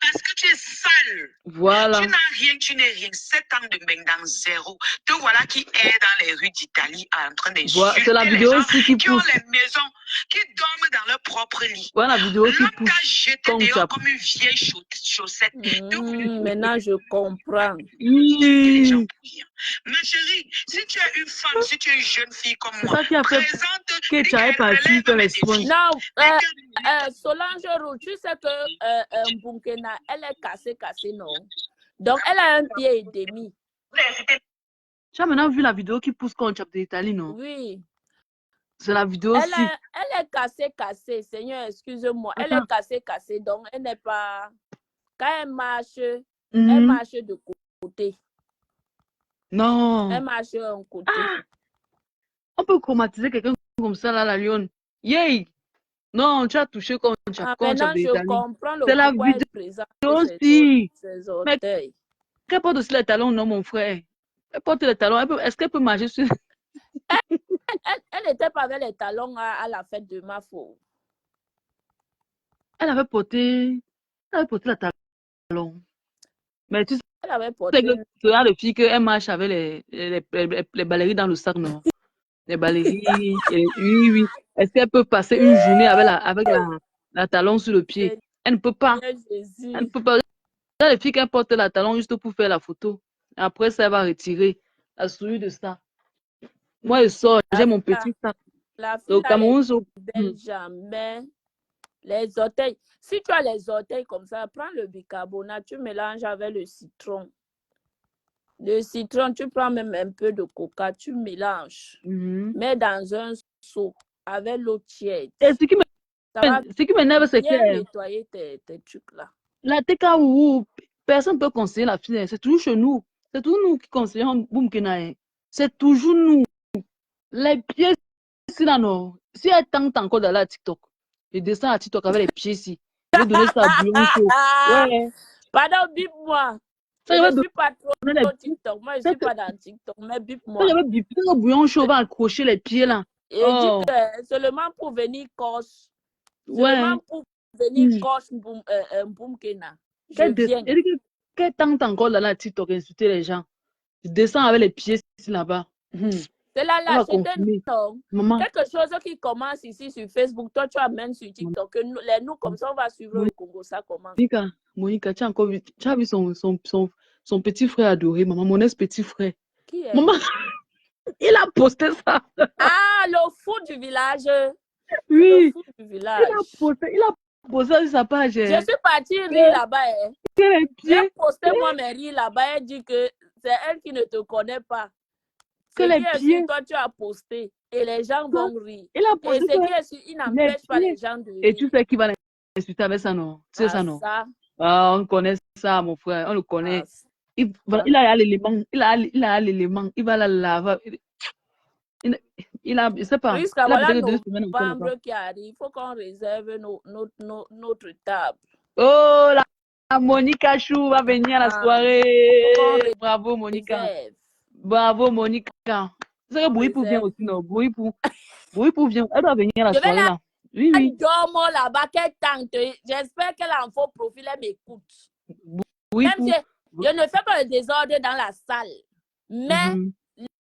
Parce que tu es sale.
Voilà.
Tu n'as rien, tu n'es rien. 7 ans de Bengdan, zéro. Te voilà qui est dans les rues d'Italie en train d'insulter
C'est la
les
vidéo
gens
aussi qui
qui ont
pousse.
les maisons, qui dorment dans leur propre lit.
Voilà la vidéo qui
L'homme
pousse.
t'a jeté dehors comme une vieille chaussette.
Maintenant, je comprends.
Les gens pour rien. Ma chérie, si tu es une femme, si tu es une jeune fille comme moi,
ça qui a fait
présente
que tu avais parti faire les soins.
Non, Solange Roux, tu sais que Mbunkena, elle est cassée, non? Donc, elle a un pied et demi.
Tu as maintenant vu la vidéo qui pousse contre Chap de l'Italie, non?
Oui.
C'est la vidéo
Elle
aussi.
est cassée. Seigneur, excuse-moi. Elle est cassée. Donc, elle n'est pas... Quand elle marche de côté.
Non.
Elle marche d'un côté.
On peut traumatiser quelqu'un comme ça, là, la lionne. Yay! Non, tu as touché contre Chap de
Maintenant,
l'Italie.
je comprends le
C'est la
pourquoi elle
vidéo
présente
aussi.
ses orteils.
Qu'elle porte aussi les talons, non, mon frère? Elle porte les talons. Est-ce qu'elle peut marcher sur...
Elle n'était pas avec les talons à la fête de ma faux.
Elle avait porté les talons. Mais tu sais
Elle avait porté...
que ce genre de fille qu'elle marche avec les ballerines dans le sac, non? Les ballerines. Oui. Est-ce qu'elle peut passer une journée avec la talon sur le pied? Elle ne peut pas.
Jésus.
Elle ne peut pas. Il y a les filles qui portent la talon juste pour faire la photo. Après ça, elle va retirer la souris de ça. Moi, je sors, j'ai mon petit sac.
La fille
Au Cameroun,
belle jamais. Les orteils. Si tu as les orteils comme ça, prends le bicarbonate, tu mélanges avec le citron. Le citron, tu prends même un peu de coca, tu mélanges. Mets dans un seau avec l'eau tiède.
Et ce qui m'énerve, c'est que
nettoyer tes trucs là.
la TKU, personne ne peut conseiller la fille. C'est toujours chez nous. C'est toujours nous qui conseillons Boumkena. C'est toujours nous. Les pieds ici, là, non. Si elle tente encore d'aller à TikTok, je descends à TikTok avec les pieds ici. Je vais donner ça à bouillon chaud. Ouais.
Pardon, bip-moi. Je ne suis pas trop sur TikTok. Moi, je ne suis pas dans TikTok, mais bip-moi.
Je vais biper au bouillon chaud, on va accrocher les pieds là.
Et dis que seulement pour venir coche. Seulement pour venir coche Mbunkena. Je viens.
Qu'elle tente encore d'aller à TikTok et insulter les gens. Je descends avec les pieds ici là-bas.
C'est la lâcheté, non. Maman. Quelque chose qui commence ici sur Facebook, toi tu amènes sur TikTok. Nous comme ça, on va suivre le Congo. Ça commence.
Monica, tu as vu son petit frère adoré, maman, mon ex-petit frère.
Qui est?
Maman, il a posté ça.
Ah, le fou du village.
Oui.
Le fou du village.
Il a posté sur sa page.
Je suis partie rire là-bas. J'ai posté moi mes rires là-bas. Elle dit que c'est elle qui ne te connaît pas.
Que les pieds.
Toi, tu as posté et les gens vont rire.
Il a posté
il n'empêche pas les gens de rire.
Et tu sais qui va l'insulter avec ça, non? Tu sais ça, non? Ah, on connaît ça, mon frère. On le connaît. Il a l'élément. Il a l'élément. Il va la laver. Je sais pas.
Jusqu'à voilà novembre qui arrive. Il faut qu'on réserve notre table.
Oh, la Monica Chou va venir à la soirée. Bravo, Monica. Bravo, Monica. C'est que Bouipou vient aussi, non? Bouipou vient. Elle doit venir à la soirée, là. Oui.
Dormo là-bas, qu'elle tente. J'espère qu'elle a un faux profil, elle m'écoute. Même si je ne fais pas le désordre dans la salle. Mais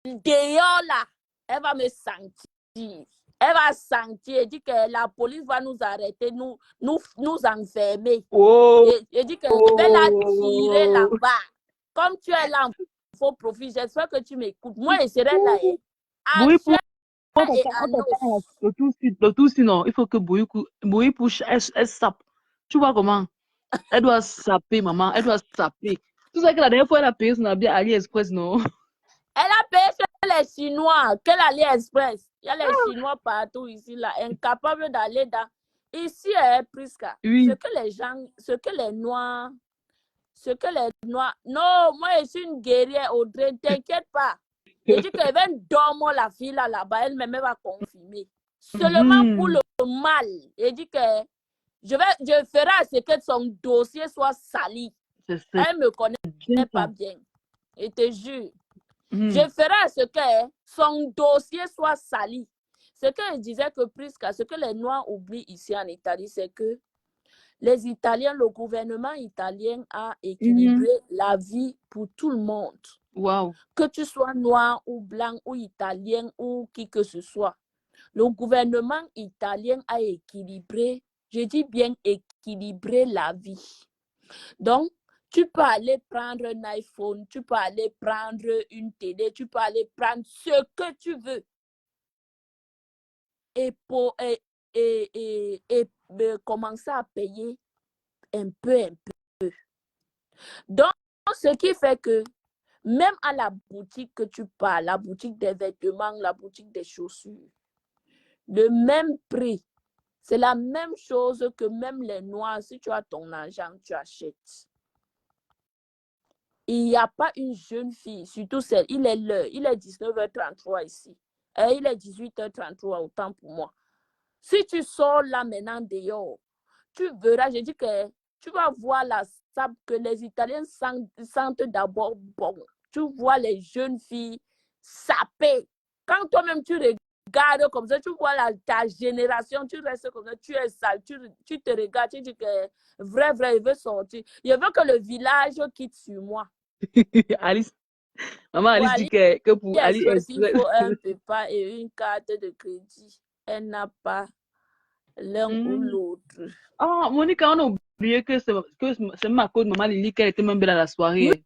dehors, là, elle va me sentir. Elle va sentir. Elle dit que la police va nous arrêter, nous enfermer. Elle dit que je vais la tirer là-bas. Comme tu es là, faux profil, j'espère que tu m'écoutes. Moi, je serai là.
Oui, le tout, sinon, il faut que Bouipou, elle sape. Tu vois comment? Elle doit saper, maman. Elle doit saper. Tu sais que la dernière fois, elle a payé son habit à AliExpress, non?
Elle a payé chez les Chinois. Quel AliExpress? Il y a les Chinois partout ici, là, incapables d'aller dans. Ici, Prisca.
Oui.
Ce que les Noirs. Non, moi, je suis une guerrière, Audrey. T'inquiète pas. Je dis qu'elle va dormir la fille là-bas. Elle-même va confirmer. Seulement pour le mal. Je dis que Je ferai à ce que son dossier soit sali. Elle me connaît pas bien. Je te jure. Je ferai à ce que son dossier soit sali. Ce que je disais que Prisca, ce que les Noirs oublient ici en Italie, c'est que les Italiens, le gouvernement italien a équilibré la vie pour tout le monde.
Wow.
Que tu sois noir ou blanc ou italien ou qui que ce soit. Le gouvernement italien a équilibré, je dis bien équilibré la vie. Donc, tu peux aller prendre un iPhone, tu peux aller prendre une télé, tu peux aller prendre ce que tu veux. Et commencer à payer un peu. Donc, ce qui fait que même à la boutique que tu parles, la boutique des vêtements, la boutique des chaussures, le même prix, c'est la même chose que même les Noirs, si tu as ton argent, tu achètes. Il n'y a pas une jeune fille, surtout celle, il est 19h33 ici. Il est 18h33, autant pour moi. Si tu sors là maintenant dehors, tu verras, je dis que tu vas voir la sable que les Italiens sentent d'abord bon. Tu vois les jeunes filles sapées. Quand toi-même tu regardes comme ça, tu vois ta génération, tu restes comme ça, tu es sale, tu te regardes, tu dis que vrai, il veut sortir. Je veux que le village quitte sur moi.
Alice, maman Alice dit que pour
Ali,
Alice,
il faut un PayPal et une carte de crédit. Elle n'a pas l'un ou l'autre.
Ah, Monica, on a oublié que c'est ma code maman Lily qu'elle était même belle à la soirée.
Oui.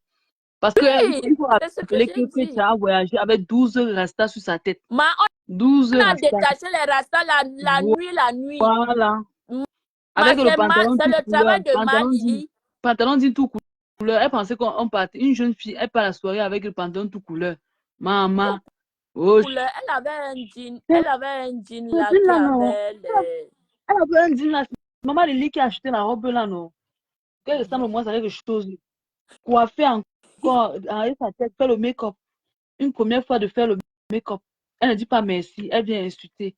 Parce que il faut
C'est ce que
rappeler
j'ai dit.
tu as voyagé avec 12 rastas sur sa tête.
On
12
a
rastas.
détaché les rastas la nuit.
Voilà. Avec le pantalon
c'est le travail de Malili.
Pantalon dit tout couleur. Elle pensait qu'on partait. Une jeune fille, elle part à la soirée avec le pantalon tout couleur. Maman.
Oh, elle avait un jean. Elle avait un jean là qui avait les...
Elle avait un jean là. Maman Lily qui a acheté la robe là, non. Qu'elle ressemble au moins à quelque chose. Coiffer encore, avec sa tête, faire le make-up. Une première fois de faire le make-up. Elle ne dit pas merci. Elle vient insulter.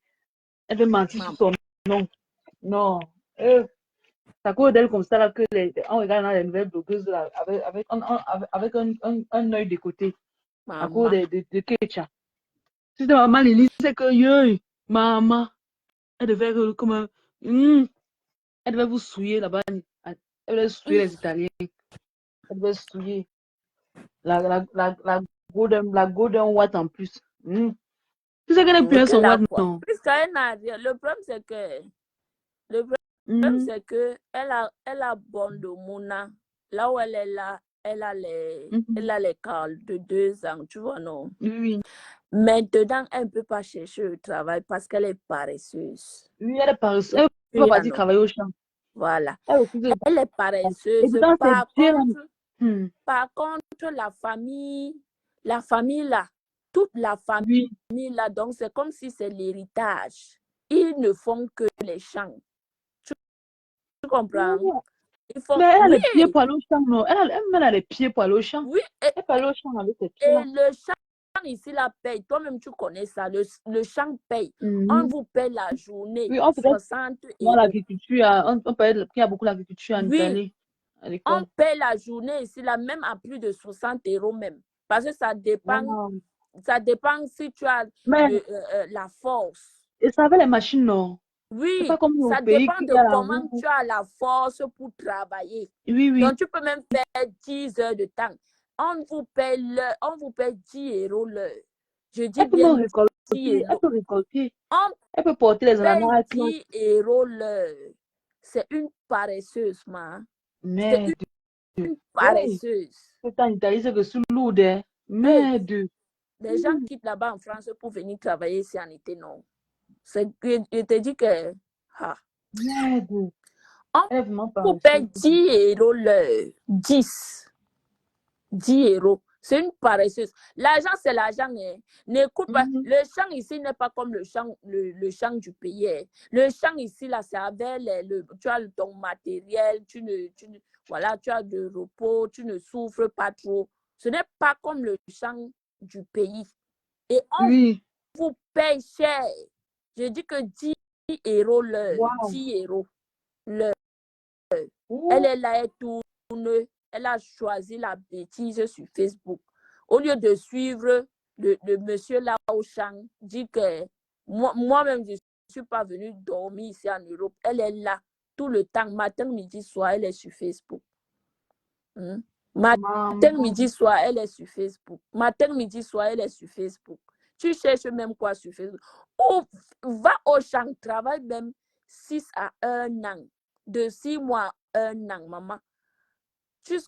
Elle veut mentir sur son nom. Non. C'est à cause d'elle comme ça là que on regarde dans les nouvelles blogueuses là, avec un œil de côté. À cause de Kecha. Si c'est maman Lily, c'est que maman, elle devait comme un. Elle devait vous souiller là-bas. Elle devait souiller les Italiens. Elle devait souiller la golden white en plus. Tu sais qu'elle est plus son white, non?
Le problème, c'est que c'est que elle a Bondomona. Là où elle est là, elle a les cales de 2 ans, tu vois, non?
Oui.
Maintenant, elle ne peut pas chercher le travail parce qu'elle est paresseuse.
Oui, elle est paresseuse. Elle ne peut pas partir travailler au champ.
Voilà. Elle est paresseuse. Par contre, la famille là, toute la famille là, donc c'est comme si c'est l'héritage. Ils ne font que les champs. Tu comprends?
Mais elle a les pieds pour aller au champ, non? Elle a les pieds pour aller au champ.
Oui.
Elle peut aller au champ avec ses pieds.
Et le champ ici, la paye. Toi-même, tu connais ça. Le champ paye. On vous paye la journée.
Oui, on peut
60
dans l'agriculture, on paye, il y a beaucoup d'agriculture en Italie.
On paye la journée ici, là, même à plus de 60 € même. Parce que ça dépend. Ça dépend si tu as la force.
Et ça avec les machines, non?
Oui,
pas comme
ça dépend de comment tu as la force pour travailler.
Oui.
Donc, tu peux même faire 10 heures de temps. On vous paye 10 € l'heure. Je dis bien 10 €.
Elle peut récolter. Elle peut porter les ananas à
10 € l'heure. C'est une paresseuse, man.
Merde.
C'est une paresseuse.
C'est en Italie, c'est que sous l'eau, merde.
Les gens quittent là-bas en France pour venir travailler ici en été, non. Je te dis que...
Merde.
On paye 10 € l'heure. 10 €. C'est une paresseuse. L'argent, c'est l'argent. N'écoute pas. Le champ ici n'est pas comme le champ du pays. Le champ ici, là, c'est avec tu as ton matériel, voilà, tu as de repos, tu ne souffres pas trop. Ce n'est pas comme le champ du pays. Et on vous paye cher. Je dis que 10 € l'heure. 10 €. Le, elle est là, elle tourne, elle a choisi la bêtise sur Facebook. Au lieu de suivre le monsieur là au champ, dit que moi-même, je ne suis pas venue dormir ici en Europe. Elle est là tout le temps, matin, midi, soir, elle est sur Facebook. Matin, midi, soir, elle est sur Facebook. Matin, midi, soir, elle est sur Facebook. Tu cherches même quoi sur Facebook? Ou va au champ, travaille même 6 à 1 an. De 6 mois à 1 an, maman. Tu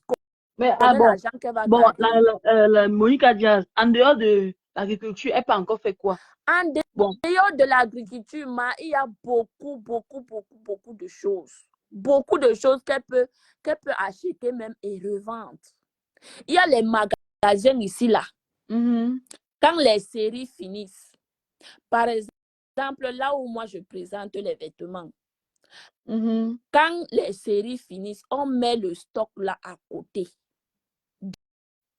Mais
connais l'argent qu'elle va garder.
Monica Diaz, en dehors de l'agriculture, elle peut encore faire quoi?
En dehors de l'agriculture, il y a beaucoup de choses. Beaucoup de choses qu'elle peut acheter même et revendre. Il y a les magasins ici, là. Quand les séries finissent, par exemple, là où moi je présente les vêtements, quand les séries finissent, on met le stock là à côté.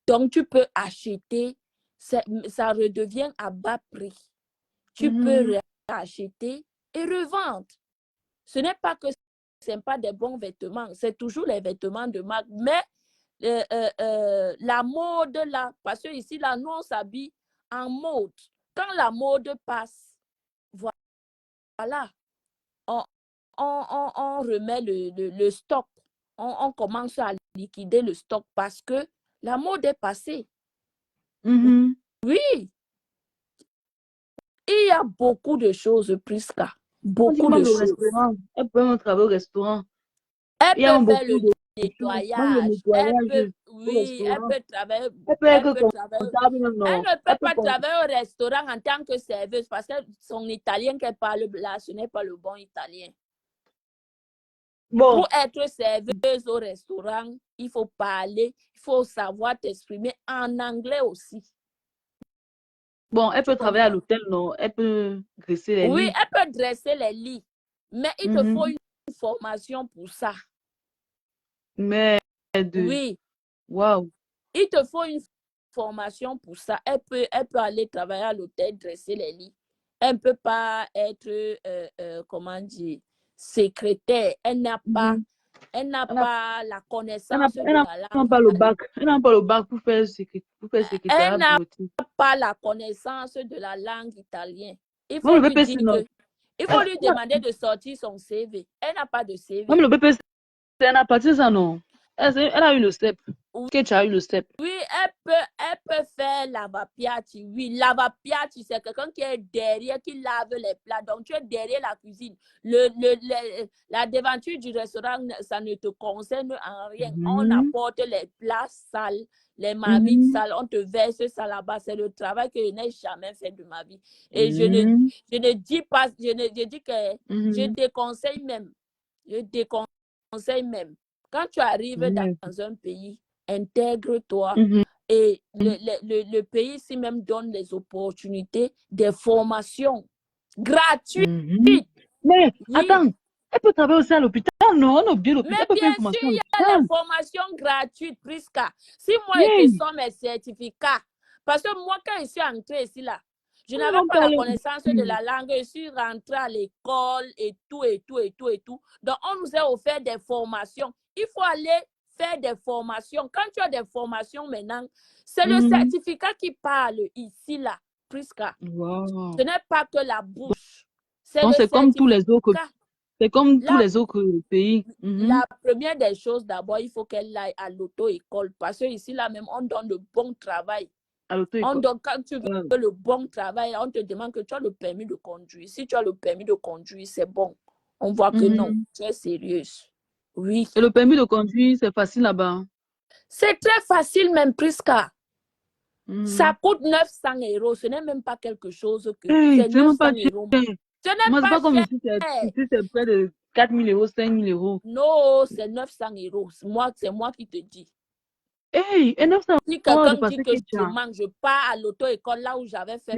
Donc, tu peux acheter, ça redevient à bas prix. Tu peux acheter et revendre. Ce n'est pas que ce n'est pas des bons vêtements, c'est toujours les vêtements de marque, mais la mode là, parce que ici, là, nous, on s'habille en mode. Quand la mode passe, voilà, on remet le stock. On commence à liquider le stock parce que la mode est passée. Oui. Il y a beaucoup de choses, Prisca. Beaucoup de choses.
Elle peut même travailler au restaurant.
Elle peut faire le nettoyage. Elle peut travailler. Elle ne peut pas travailler au restaurant en tant que serveuse parce que son italien qu'elle parle là, ce n'est pas le bon italien. Pour être serveuse au restaurant, il faut parler, il faut savoir t'exprimer en anglais aussi.
Bon, elle peut travailler à l'hôtel, non? Elle peut dresser les lits.
Oui, elle peut dresser les lits. Mais il te faut une formation pour ça. Oui.
Wow.
Il te faut une formation pour ça. Elle peut aller travailler à l'hôtel, dresser les lits. Elle ne peut pas être, comment dire, secrétaire. Elle n'a pas, la connaissance de la langue.
Elle n'a pas le bac. Elle n'a pas le bac pour faire secrétaire.
Elle n'a pas la connaissance de la langue italienne. Il faut lui dire que, il faut lui demander de sortir son CV. Elle n'a pas de CV.
Même le BPC, elle n'a pas ça, non? Elle a eu le step. Sketch a eu le step.
Oui, elle peut faire lavapiatti. Oui, lavapiatti, c'est quelqu'un qui est derrière, qui lave les plats. Donc, tu es derrière la cuisine. La devanture du restaurant, ça ne te concerne en rien. On apporte les plats sales, les marmites sales, on te verse ça là-bas. C'est le travail que je n'ai jamais fait de ma vie. Et je ne dis pas, je dis que je déconseille même. Je déconseille même. Quand tu arrives dans un pays, intègre-toi et le pays ici même donne des opportunités, des formations gratuites.
Mais attends, elle peut travailler aussi à l'hôpital, non? On oublie l'hôpital.
Mais bien sûr, il y a les formations gratuites, Prisca. Si moi, je te sors mes certificats, parce que moi, quand je suis entrée ici, là, je n'avais pas la connaissance de la langue. Je suis rentrée à l'école et tout. Donc, on nous a offert des formations. Il faut aller faire des formations. Quand tu as des formations maintenant, c'est le certificat qui parle ici, là, Prisca.
Wow.
Ce n'est pas que la bouche.
C'est comme tous les autres. C'est comme tous les autres pays.
La première des choses, d'abord, il faut qu'elle aille à l'auto-école. Parce que ici, là même, on donne le bon travail. Quand tu veux le bon travail, on te demande que tu as le permis de conduire. Si tu as le permis de conduire, c'est bon. On voit que non, tu es sérieuse. Oui.
Et le permis de conduire, c'est facile là-bas?
C'est très facile, même, Prisca. Ça coûte 900 €. Ce n'est même pas quelque chose que... c'est 900 €. Ce n'est pas
comme
cher.
Ici, c'est près de 4 000 €, 5 000 €.
Non, c'est 900 €. C'est moi qui te dis.
Hey, et 900
si quelqu'un
€
dit que je pars à l'auto-école là où j'avais fait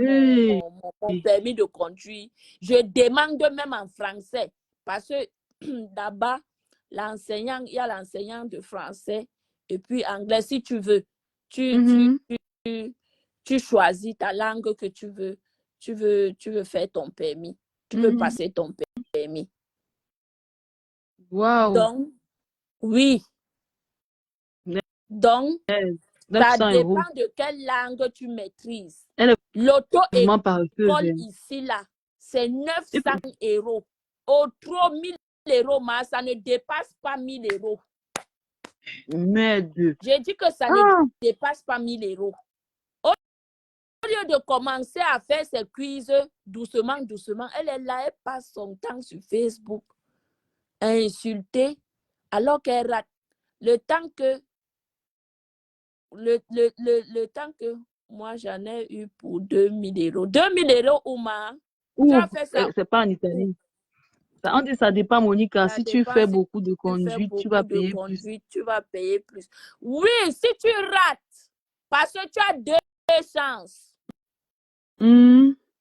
mon permis de conduire, je demande même en français. Parce que d'abord, il y a l'enseignant de français et puis anglais. Si tu veux, tu choisis ta langue que tu veux faire ton permis. Tu veux passer ton permis.
Waouh.
Donc, oui. Donc, ça
900 euros.
dépend de quelle langue tu maîtrises.
Elle est
L'auto-école
paresseuse.
ici, là, c'est 900 euros. Au trop 1000 euros, mais ça ne dépasse pas 1000 euros.
Merde.
J'ai dit que ça ne dépasse pas 1000 euros. Au lieu de commencer à faire ses quiz doucement, doucement, elle est là, elle passe son temps sur Facebook à insulter alors qu'elle rate. Le temps que moi j'en ai eu pour 2000 euros. 2000 euros, Ouma. Tu as fait ça.
C'est pas en Italie. On dit ça dépend, Monica. Si tu fais beaucoup de conduite, tu vas payer plus.
Tu vas payer plus. Oui, si tu rates, parce que tu as deux chances.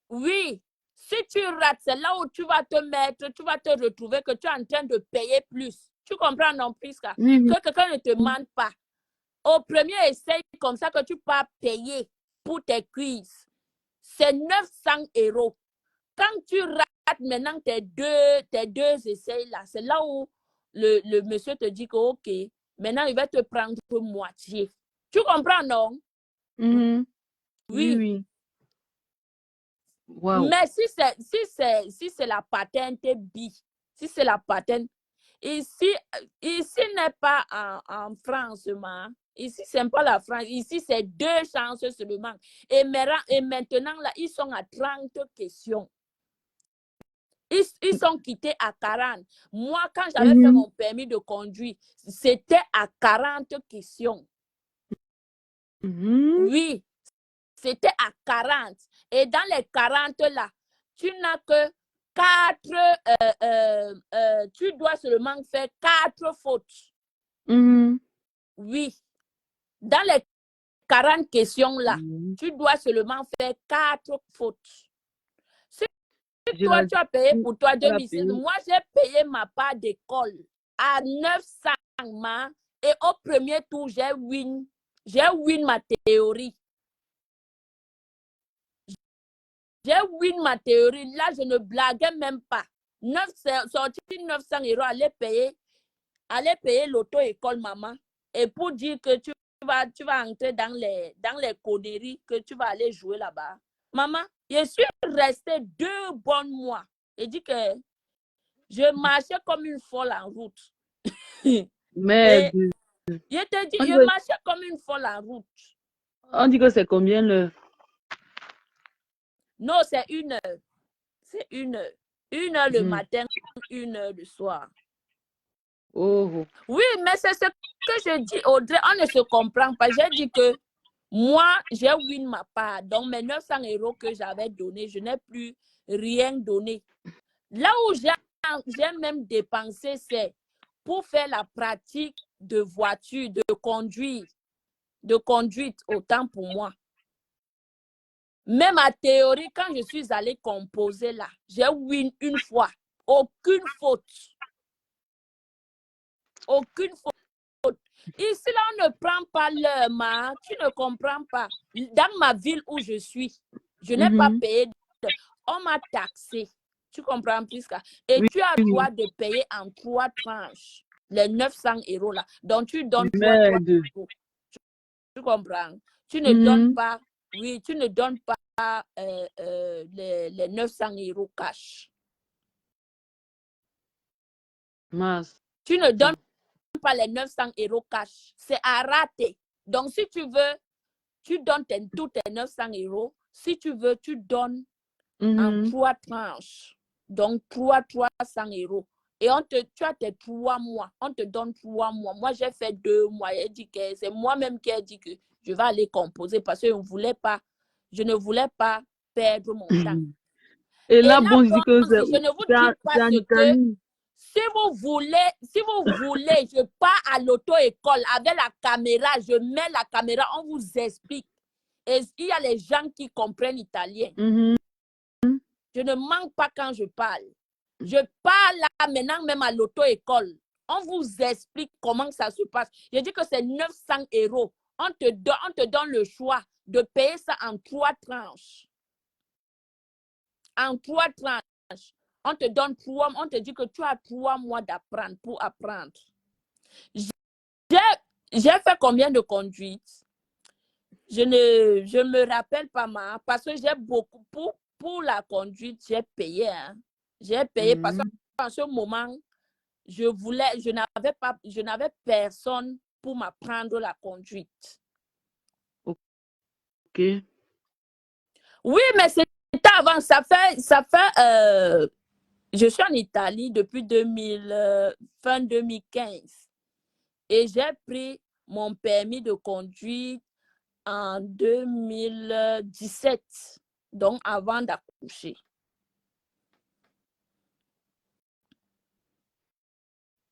Oui, si tu rates, c'est là où tu vas te mettre, tu vas te retrouver que tu es en train de payer plus. Tu comprends, non, Prisca? Que quelqu'un ne te demande pas. Au premier essai, comme ça que tu peux payer pour tes quiz, c'est 900 euros. Quand tu rates maintenant tes deux essais là, c'est là où le monsieur te dit que ok, maintenant il va te prendre moitié. Tu comprends, non?
Oui. Wow.
Mais si c'est la patente B, si c'est la patente, ici n'est pas en France, ici c'est pas la France, ici c'est 2 chances seulement. Et maintenant là, ils sont à 30 questions. Ils sont quittés à 40. Moi, quand j'avais fait mon permis de conduire, c'était à 40 questions. Oui, c'était à 40. Et dans les 40 là, tu n'as que 4, tu dois seulement faire 4 fautes. Oui. Dans les 40 questions là, tu dois seulement faire 4 fautes. Si toi, tu as payé pour toi 2006, moi, j'ai payé ma part d'école à 900 et au premier tour, j'ai win ma théorie. J'ai win ma théorie. Là, je ne blaguais même pas. Sorti 900 euros, aller payer l'auto-école, maman. Et pour dire que tu vas entrer dans les conneries, que tu vas aller jouer là-bas. Maman, je suis restée 2 bons mois. Et dit que je marchais comme une folle en route.
Merde.
Je te dis, je marchais comme une folle en route.
On dit que c'est combien l'heure?
Non, c'est 1 heure. C'est 1 heure. 1 heure le matin, 1 heure le soir.
Oh.
Oui, mais c'est ce que je dis, Audrey, on ne se comprend pas. J'ai dit que moi, j'ai win ma part. Donc, mes 900 euros que j'avais donnés, je n'ai plus rien donné. Là où j'ai même dépensé, c'est pour faire la pratique de voiture, de conduite, autant pour moi. Même ma théorie, quand je suis allée composer là, j'ai win 1 fois. Aucune faute. Aucune faute. Ici, là, on ne prend pas l'heure, tu ne comprends pas. Dans ma ville où je suis, je n'ai pas payé. On m'a taxé. Tu comprends, Prisca? Et tu as le droit de payer en 3 tranches. Les 900 euros là. Donc, tu donnes 3 euros. Tu comprends? Tu ne donnes pas, oui, tu ne donnes pas les 900 euros cash. Tu ne donnes pas les 900 euros cash. C'est à rater. Donc, si tu veux, tu donnes tous tes 900 euros. Si tu veux, tu donnes en 3 tranches. Donc, 300 euros. Et tu as tes 3 mois. On te donne 3 mois. Moi, j'ai fait 2 mois. C'est moi-même qui ai dit que je vais aller composer parce que je ne voulais pas perdre mon temps.
Et là, bon, je dis que
je ne vous dis pas ce que si vous voulez, je pars à l'auto-école avec la caméra, je mets la caméra, on vous explique. Et il y a les gens qui comprennent l'italien. Je ne manque pas quand je parle. Je parle là maintenant même à l'auto-école. On vous explique comment ça se passe. Je dis que c'est 900 euros. On te donne le choix de payer ça en 3 tranches. En 3 tranches. On te donne 3 mois, on te dit que tu as 3 mois d'apprendre pour apprendre. J'ai fait combien de conduites? Je ne me rappelle pas, parce que j'ai beaucoup, pour la conduite, j'ai payé. Hein. J'ai payé parce qu'en ce moment, je n'avais personne pour m'apprendre la conduite.
Ok.
Oui, mais c'était avant. Je suis en Italie depuis fin 2015 et j'ai pris mon permis de conduire en 2017, donc avant d'accoucher.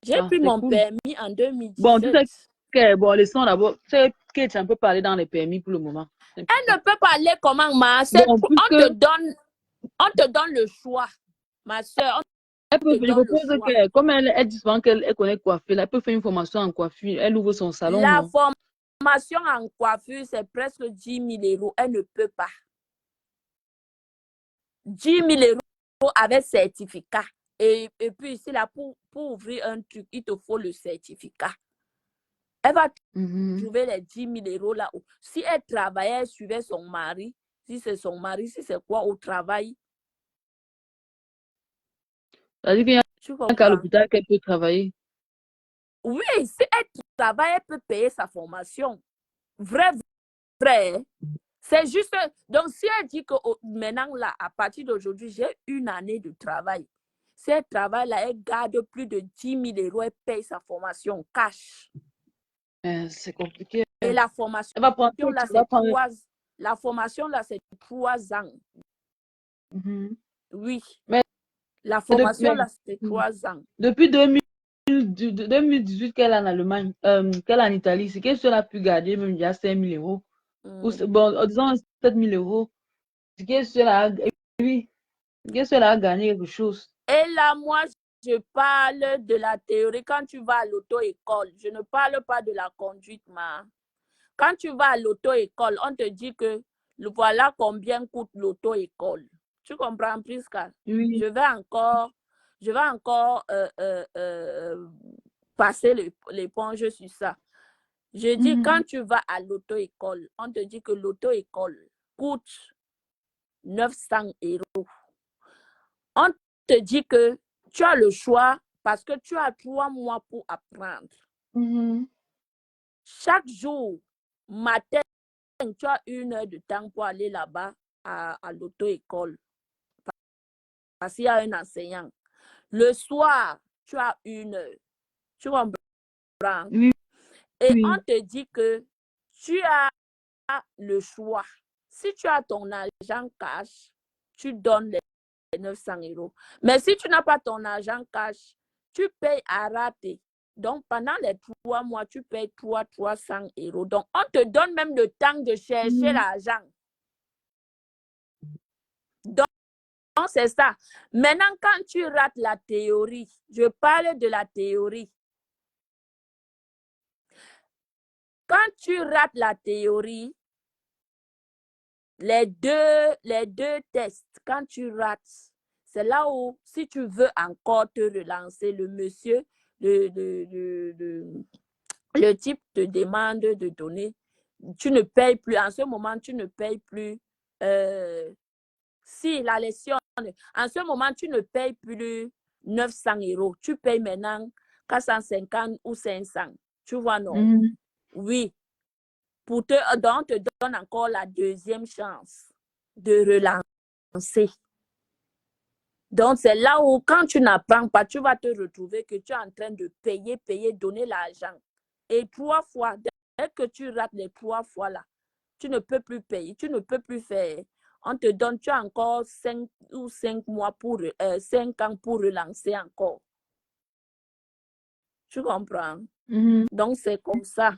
J'ai pris mon permis en 2017.
Bon, tu sais que, bon, laissons d'abord, tu sais que tu peux parler dans les permis pour le moment.
Elle ne peut parler comment, ma soeur.
Bon,
On te donne le choix, ma soeur.
Je propose que, comme elle dit souvent qu'elle connaît coiffer, elle peut faire une formation en coiffure. Elle ouvre son salon.
La formation en coiffure, c'est presque 10 000 euros. Elle ne peut pas. 10 000 euros avec certificat. Et puis ici, là, pour ouvrir un truc, il te faut le certificat. Elle va trouver les 10 000 euros là-haut. Si elle travaillait, elle suivait son mari. Si c'est son mari, si c'est quoi au travail.
C'est-à-dire qu'il y a qu'à l'hôpital qu'elle peut travailler.
Oui, si elle travaille, elle peut payer sa formation. Vrai. C'est juste. Donc, si elle dit que maintenant, là, à partir d'aujourd'hui, j'ai 1 année de travail. Si elle travaille, là, elle garde plus de 10 000 euros, elle paye sa formation cash.
C'est compliqué.
Et la formation, là, c'est 3 ans. Oui.
Mais
la formation, là, c'est 3 ans.
Depuis 2018 qu'elle est en Allemagne, qu'elle est en Italie, c'est qu'elle a pu garder même déjà 5 000 euros. Bon, disons 7 000 euros. C'est qu'elle a gagné quelque chose.
Et là, moi, je parle de la théorie. Quand tu vas à l'auto-école, je ne parle pas de la conduite, ma. Quand tu vas à l'auto-école, on te dit que voilà combien coûte l'auto-école. Tu comprends, Prisca?
Oui.
Je vais encore passer l'éponge sur ça. Je dis, quand tu vas à l'auto-école, on te dit que l'auto-école coûte 900 euros. On te dit que tu as le choix parce que tu as 3 mois pour apprendre. Chaque jour, matin, tu as 1 heure de temps pour aller là-bas à l'auto-école. Parce qu'il y a un enseignant. Le soir, tu as 1 heure. Tu comprends?
Oui.
Et on te dit que tu as le choix. Si tu as ton argent cash, tu donnes les 900 euros. Mais si tu n'as pas ton argent cash, tu payes à rater. Donc, pendant les 3 mois, tu payes 300 euros. Donc, on te donne même le temps de chercher l'argent. Donc, c'est ça. Maintenant, quand tu rates la théorie, je parle de la théorie. Quand tu rates la théorie, les deux tests, quand tu rates, c'est là où, si tu veux encore te relancer, le monsieur, le type te demande de donner, tu ne payes plus, en ce moment, tu ne payes plus, si la leçon, en ce moment, tu ne payes plus 900 euros, tu payes maintenant 450 ou 500, tu vois, non? Oui. Donc, on te donne encore la deuxième chance de relancer. Donc, c'est là où, quand tu n'apprends pas, tu vas te retrouver que tu es en train de payer, donner l'argent. Et 3 fois, dès que tu rates les 3 fois là, tu ne peux plus payer, tu ne peux plus faire. On te donne, tu as encore 5 mois 5 ans pour relancer encore. Tu comprends? Donc, c'est comme ça.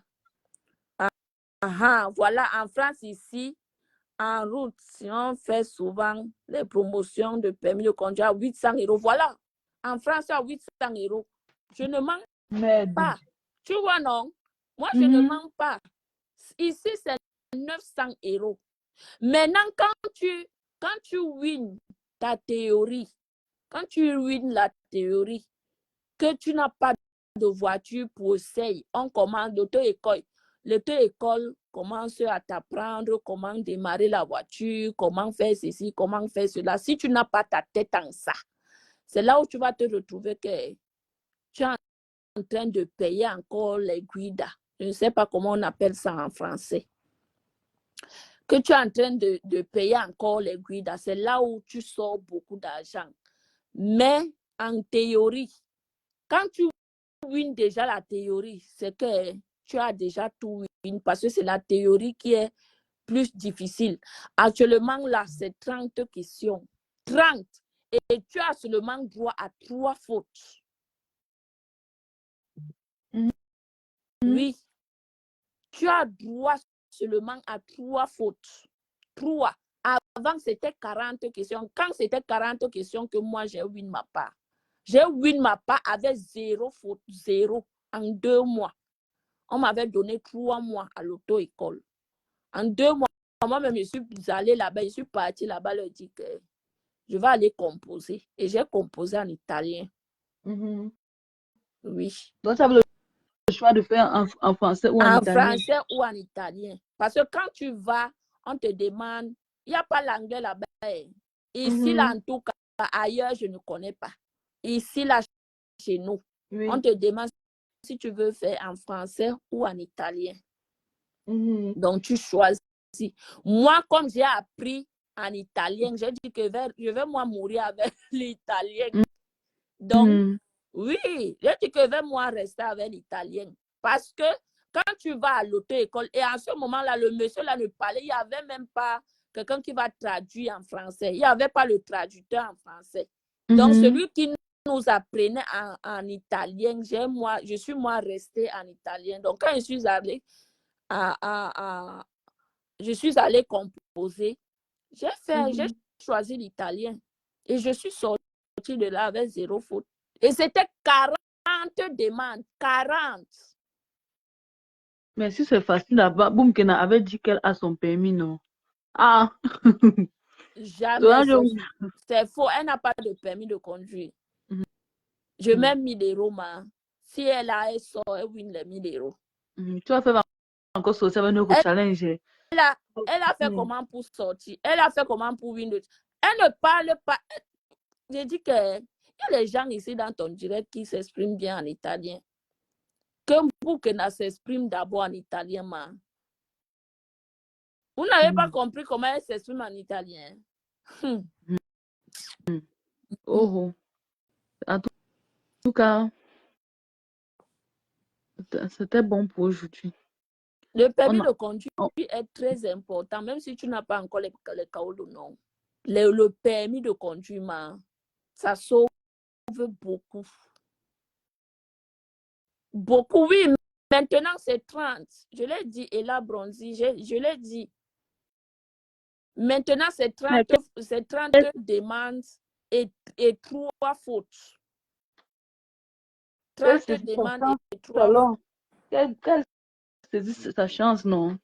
Voilà, en France, ici, en route, si on fait souvent les promotions de permis de conduire à 800 euros. Voilà, en France, à 800 euros. Je ne manque pas. Tu vois, non? Moi, je ne manque pas. Ici, c'est 900 euros. Maintenant, quand tu wins ta théorie, Quand tu ruines la théorie, que tu n'as pas de voiture pour essayer, on commande l'auto-école. L'auto-école commence à t'apprendre comment démarrer la voiture, comment faire ceci, comment faire cela. Si tu n'as pas ta tête en ça, c'est là où tu vas te retrouver que tu es en train de payer encore les guidas. Je ne sais pas comment on appelle ça en français. Que tu es en train de payer encore les guidas. C'est là où tu sors beaucoup d'argent. Mais en théorie, quand tu wins déjà la théorie, c'est que tu as déjà tout win parce que c'est la théorie qui est plus difficile. Actuellement, là, c'est 30 questions. 30. Et tu as seulement droit à 3 fautes. Oui. Tu as droit seulement à 3 fautes. 3. Avant, c'était 40 questions. Quand c'était 40 questions que moi, j'ai win ma part. J'ai win ma part avec 0 faute, 0 en 2 mois. On m'avait donné 3 mois à l'auto-école. En 2 mois, moi-même, je suis allée là-bas, je suis partie là-bas, leur dire que je vais aller composer. Et j'ai composé en italien. Oui.
Donc, tu avais le choix de faire en français ou en
En
italien.
français ou en italien. Parce que quand tu vas, on te demande, il n'y a pas l'anglais là-bas. Ici, là, en tout cas, ailleurs, je ne connais pas. Ici, là, chez nous, on te demande si tu veux faire en français ou en italien. Donc, tu choisis. Moi, comme j'ai appris en italien, j'ai dit que je vais moi mourir avec l'italien. Donc, oui, j'ai dit que je vais moi rester avec l'italien. Parce que quand tu vas à l'auto-école, et à ce moment-là, le monsieur là ne parlait, il n'y avait même pas quelqu'un qui va traduire en français. Il n'y avait pas le traducteur en français. Donc, celui qui nous apprenait en italien, je suis moi restée en italien. Donc, quand je suis allée je suis allée composer, j'ai choisi l'italien. Et je suis sortie de là avec 0 faute. Et c'était 40 demandes. 40.
Mais si c'est facile là-bas, Boumkena avait dit qu'elle a son permis, non? Ah!
Jamais. C'est faux. Elle n'a pas de permis de conduire. Je mets 1000 euros, si elle a, elle sort, elle win les 1000 euros.
Tu vas faire encore sortir avec notre challenge.
Elle a fait comment pour sortir? Elle a fait comment pour win? Elle ne parle pas. J'ai dit que il y a les gens ici dans ton direct qui s'expriment bien en italien. Que Boukena s'exprime d'abord en italien, Vous n'avez pas compris comment elle s'exprime en italien.
Oh. En tout cas, c'était bon pour aujourd'hui.
Le permis de conduire est très important, même si tu n'as pas encore les KO, non. Le permis de conduire, ça sauve beaucoup. Beaucoup, oui. Maintenant, c'est 30. Je l'ai dit, et là, Bronzy, je l'ai dit. Maintenant, c'est 30 demandes et 3 fautes. 30 demandes et 3 fautes.
Quelle c'est sa chance, non?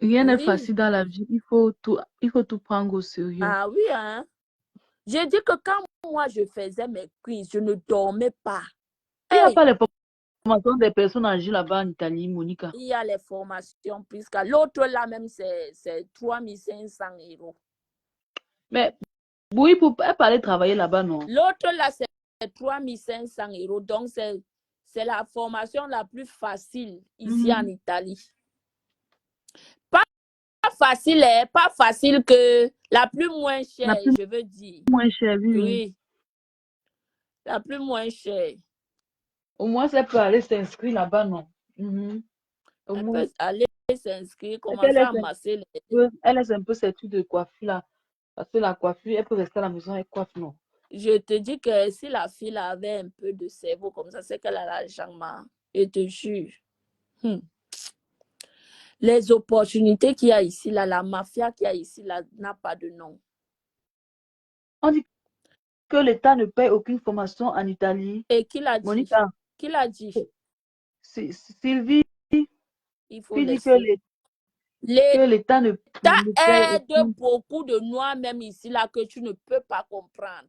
Rien n'est facile dans la vie. Il faut tout prendre au sérieux.
Ah oui, hein? J'ai dit que quand moi, je faisais mes quiz, je ne dormais pas.
Il n'y a pas les formations des personnes âgées là-bas en Italie, Monica?
Il y a les formations, puisque l'autre là même, c'est 3500 euros.
Mais oui, pour aller travailler là-bas, non?
L'autre là, c'est 3500 euros. Donc, c'est la formation la plus facile ici en Italie. Pas facile, pas facile que la plus moins chère, je veux dire.
Moins chère,
oui. La plus moins chère.
Au moins, elle peut aller s'inscrire là-bas, non?
Elle peut aller s'inscrire, commencer à amasser
les... Elle laisse un peu ses trucs de coiffure là. Parce que la coiffure, elle peut rester à la maison et coiffe, non?
Je te dis que si la fille avait un peu de cerveau comme ça, c'est qu'elle a l'argent, je te jure. Les opportunités qu'il y a ici, là, la mafia qu'il y a ici, là, n'a pas de nom.
On dit que l'État ne paye aucune formation en Italie.
Et qui l'a dit?
Monica.
Qui l'a dit?
Sylvie.
Il faut laisser.
que l'État ne paye
Aide
aucun.
beaucoup de Noirs même ici là que tu ne peux pas comprendre.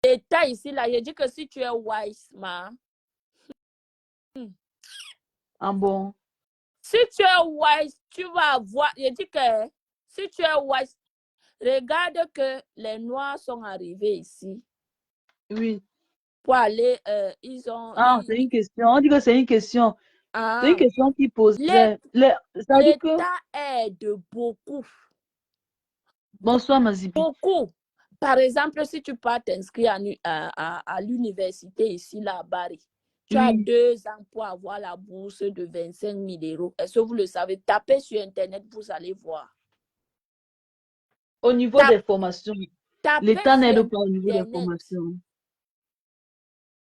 L'État ici là, je dis que si tu es wise,
Ah bon?
si tu es wise, tu vas avoir, je dis que si tu es wise, regarde que les Noirs sont arrivés ici
Oui.
pour aller, ils ont...
Ah, c'est une question. On dit que c'est une question. C'est une
Ah,
question qui posait. Ça dit que.
l'État aide beaucoup.
Bonsoir, Mazibi.
Beaucoup. Par exemple, si tu pars t'inscrire à l'université ici, là, à Bari, tu as
Oui.
2 ans pour avoir la bourse de 25 000 euros. Est-ce que vous le savez? Tapez sur Internet, vous allez voir.
Au niveau des formations,
Tapez
l'État
sur
n'aide pas au niveau des
Internet.
formations.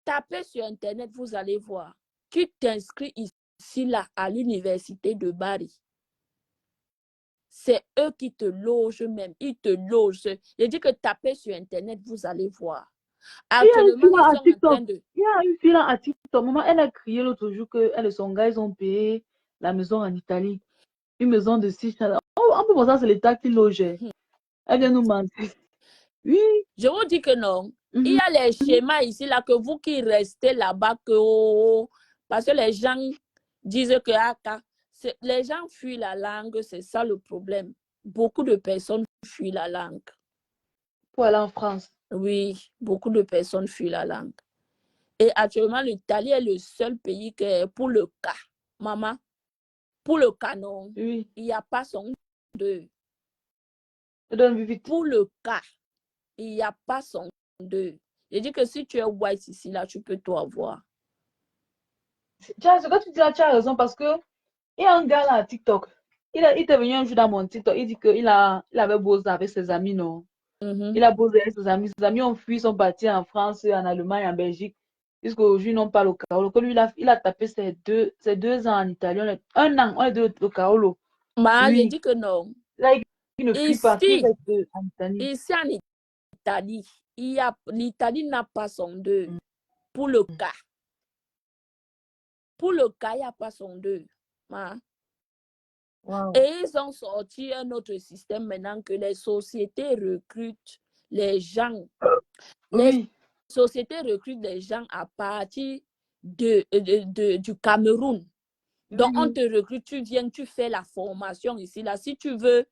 Tapez sur Internet, vous allez voir. Tu t'inscris ici, là, à l'université de Bari. C'est eux qui te logent même. Ils te logent. Je dis que tapez sur Internet, vous allez voir.
Il y a une
Actuellement,
fille là
ils
à
sont en train
TikTok.
de...
Il y a une fille là à TikTok. Maman, elle a crié l'autre jour que elle et son gars, ils ont payé la maison en Italie. Une maison de 6 chambres. On peut penser que c'est l'État qui logeait. Elle vient nous mentir. Oui.
Je vous dis que non. Il y
Mhm.
a les schémas ici, là, que vous qui restez là-bas, parce que les gens disent que les gens fuient la langue, c'est ça le problème. Beaucoup de personnes fuient la langue.
Pour aller en France.
Oui, beaucoup de personnes fuient la langue. Et actuellement, l'Italie est le seul pays que, pour le cas, maman, pour le cas, non,
Oui.
il n'y a pas son deux.
Je donne vite.
Pour le cas, il n'y a pas son deux. Je dis que si tu es white ici, là, tu peux tout avoir.
Ce que tu dis là, tu as raison parce que il y a un gars là à TikTok. Il était venu un jour dans mon TikTok. Il dit qu'il avait bossé avec ses amis, non? Il a bossé avec ses amis. Ses amis ont fui, sont partis en France, en Allemagne, en Belgique. Jusqu'aujourd'hui, ils n'ont pas le Carolo. Que lui, il a tapé ses deux ans en Italie. Un an, on est deux au Carolo.
Moi, je
Oui.
dis que non.
Là, il ne fuit pas. Il
Ici,
reste en Italie.
ici en Italie, l'Italie n'a pas son deux. Pour le cas. Pour le cas, il n'y a pas son deux. Hein?
Wow.
Et ils ont sorti un autre système maintenant que les sociétés recrutent les gens. Les
Oui.
sociétés recrutent les gens à partir du Cameroun. Donc, on te recrute, tu viens, tu fais la formation ici. Là, si tu veux,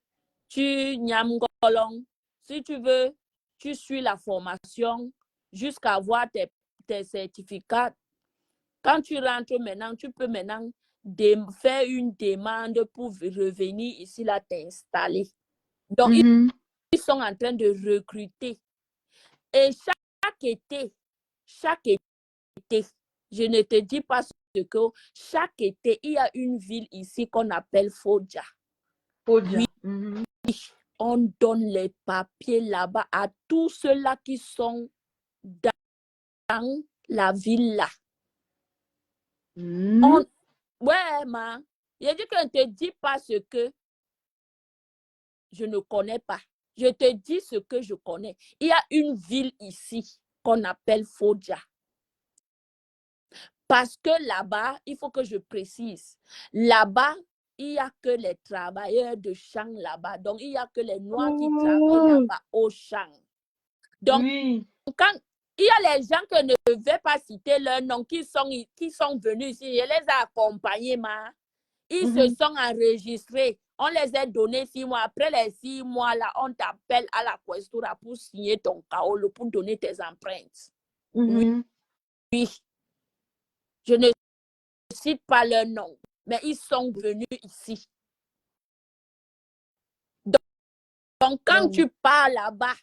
tu nyamgolong. Si tu veux, tu suis la formation jusqu'à avoir tes certificats. Quand tu rentres maintenant, tu peux maintenant faire une demande pour revenir ici, là, t'installer. Donc, ils sont en train de recruter. Et chaque été, je ne te dis pas ce que chaque été, il y a une ville ici qu'on appelle Fodja.
Fodja.
Oui, on donne les papiers là-bas à tous ceux-là qui sont dans la ville là. Ouais, ma. Je dis que je ne te dis pas ce que je ne connais pas. Je te dis ce que je connais. Il y a une ville ici qu'on appelle Fodja. Parce que là-bas, il faut que je précise, là-bas, il n'y a que les travailleurs de champ là-bas. Donc, il n'y a que les Noirs qui travaillent là-bas au champ. Donc, quand il y a les gens que je ne vais pas citer leur nom, qui sont venus ici, je les ai accompagnés, ils se sont enregistrés. On les a donnés 6 mois. Après les 6 mois, là, on t'appelle à la questura pour signer ton KO, pour donner tes empreintes. Oui. Je ne cite pas leur nom, mais ils sont venus ici. Donc quand tu pars là-bas,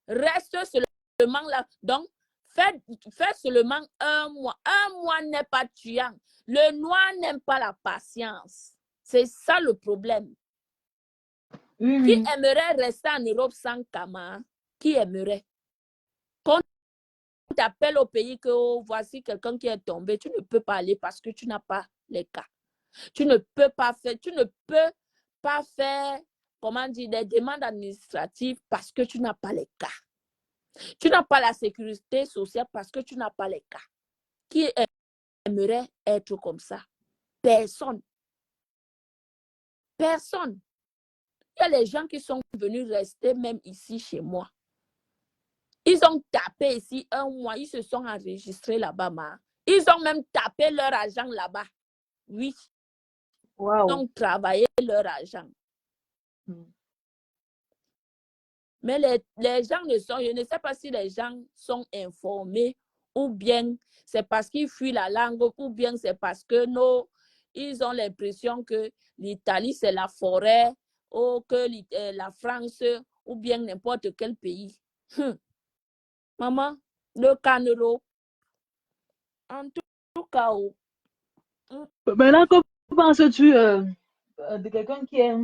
reste seulement là. Donc, fais seulement 1 mois. 1 mois n'est pas tuant. Le noir n'aime pas la patience. C'est ça le problème. Qui aimerait rester en Europe sans Kama? Qui aimerait? Quand on t'appelle au pays que voici quelqu'un qui est tombé, tu ne peux pas aller parce que tu n'as pas les cas. Tu ne peux pas faire, comment dire, des demandes administratives parce que tu n'as pas les cas. Tu n'as pas la sécurité sociale parce que tu n'as pas les cas. Qui aimerait être comme ça? Personne. Personne. Il y a les gens qui sont venus rester même ici chez moi. Ils ont tapé ici 1 mois, ils se sont enregistrés là-bas. Ils ont même tapé leur argent là-bas. Oui.
Wow.
Ils ont travaillé leur argent. Mais les gens ne sont, je ne sais pas si les gens sont informés ou bien c'est parce qu'ils fuient la langue ou bien c'est parce que ils ont l'impression que l'Italie c'est la forêt ou que la France ou bien n'importe quel pays. Maman, le canelo, en tout cas.
Maintenant, que penses-tu de quelqu'un qui est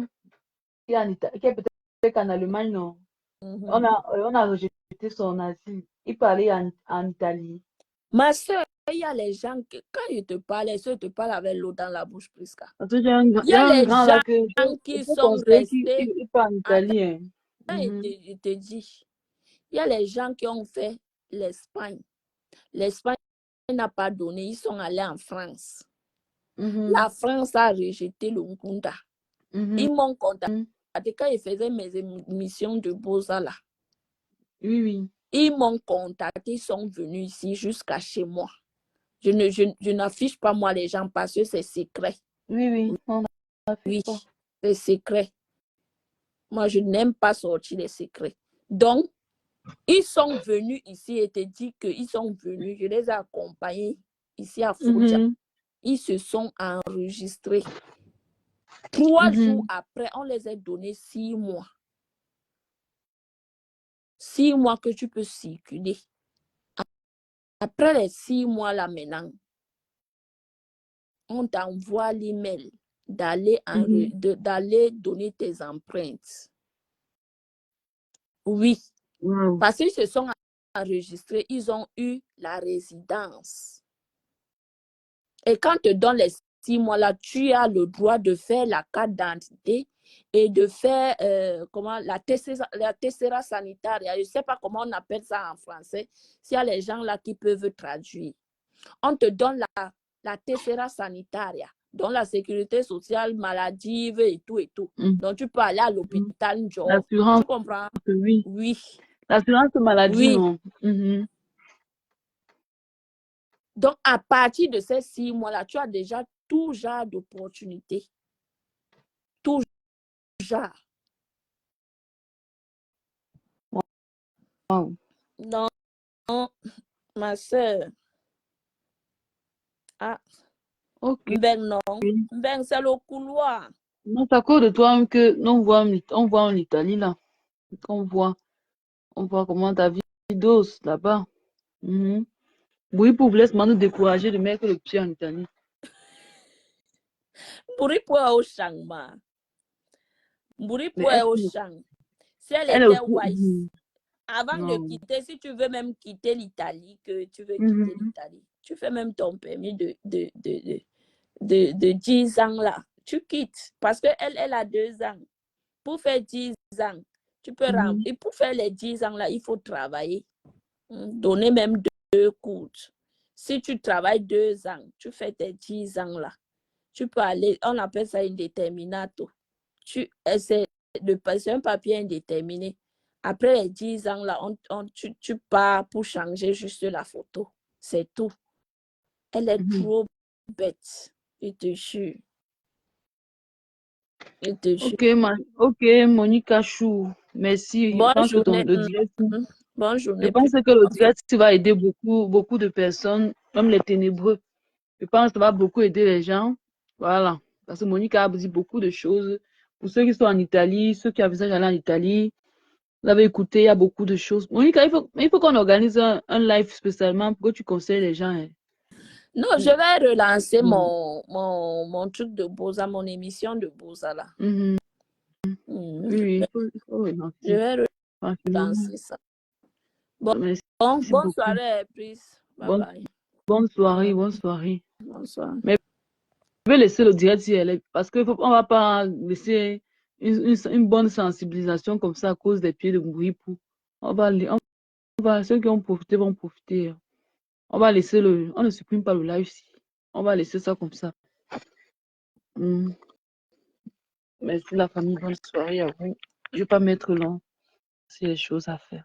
peut-être en Allemagne, non? On a rejeté son asile. Il parlait en Italie.
Ma soeur, il y a les gens qui, quand je te parle, je te parle avec l'eau dans la bouche, Prisca.
Il y
a
a un
les
grand
gens
là que
qui
je
sont
conseille qui
restés.
parle en italien.
Je te dis, il y a les gens qui ont fait l'Espagne. L'Espagne n'a pas donné, ils sont allés en France. La France a rejeté le Nkunda. Ils m'ont contacté quand ils faisaient mes émissions de Boza là.
Oui, oui.
Ils m'ont contacté, ils sont venus ici jusqu'à chez moi. Je n'affiche pas moi les gens parce que c'est secret.
Oui, oui.
Oui, c'est secret. Moi, je n'aime pas sortir les secrets. Donc, ils sont venus ici et te dit qu'ils sont venus. Je les ai accompagnés ici à Fouja. Ils se sont enregistrés. 3 jours après, on les a donné 6 mois. 6 mois que tu peux circuler. Après les 6 mois là maintenant, on t'envoie l'email d'aller donner tes empreintes. Oui.
Wow.
Parce qu'ils se sont enregistrés, ils ont eu la résidence. Et quand tu te donnes les 6 mois là, tu as le droit de faire la carte d'identité et de faire la tessera sanitaire. Je ne sais pas comment on appelle ça en français. S'il y a les gens là qui peuvent traduire. On te donne la tessera sanitaire, dont la sécurité sociale, maladive et tout et tout. Donc tu peux aller à l'hôpital.
L'assurance.
Tu comprends?
Oui.
Oui.
L'assurance maladie,
oui.
Non.
Donc, à partir de ces 6 mois-là, tu as déjà tout genre d'opportunités. Tout genre.
Wow.
Non, ma soeur. Ah.
Ok.
Ben non. Ben, c'est le couloir.
Non, c'est à cause de toi que on voit en Italie là. On voit comment ta vie dose là-bas. Oui, pour vous laisser nous décourager de mettre le pied en Italie.
Pour au champ, au champ. Si elle était wise, avant de quitter, si tu veux même quitter l'Italie, que tu veux quitter l'Italie, tu fais même ton permis de 10 ans là. Tu quittes parce qu'elle a 2 ans. Pour faire 10 ans, tu peux et pour faire les 10 ans là, il faut travailler. Donner même 2 cours. Si tu travailles 2 ans, tu fais tes 10 ans là. Tu peux aller, on appelle ça indéterminato. C'est un papier indéterminé. Après les 10 ans là, tu pars pour changer juste la photo. C'est tout. Elle est trop bête. Je te jure.
Ok, Monica Chou. Merci.
Bonne
Je pense
journée.
que le direct,
Bonne
je
journée.
pense que le direct va aider beaucoup de personnes, même les ténébreux. Je pense que ça va beaucoup aider les gens. Voilà. Parce que Monica a dit beaucoup de choses. Pour ceux qui sont en Italie, ceux qui envisagent d'aller en Italie, vous avez écouté, il y a beaucoup de choses. Monica, il faut qu'on organise un live spécialement pour que tu conseilles les gens.
Non, je vais relancer mon truc de Boza, mon émission de Boza là.
Oui, il faut relancer.
Je vais relancer ça. Bonne soirée, Pris. Bye bye.
Bonne soirée, bonne soirée.
Bonsoir.
Mais je vais laisser le direct si elle est, parce qu'on ne va pas laisser une bonne sensibilisation comme ça à cause des pieds de Mouripou. Ceux qui ont profité vont profiter. On va laisser on ne supprime pas le live ici. On va laisser ça comme ça. Merci la famille, bonne soirée à vous. Je vais pas mettre long. C'est les choses à faire.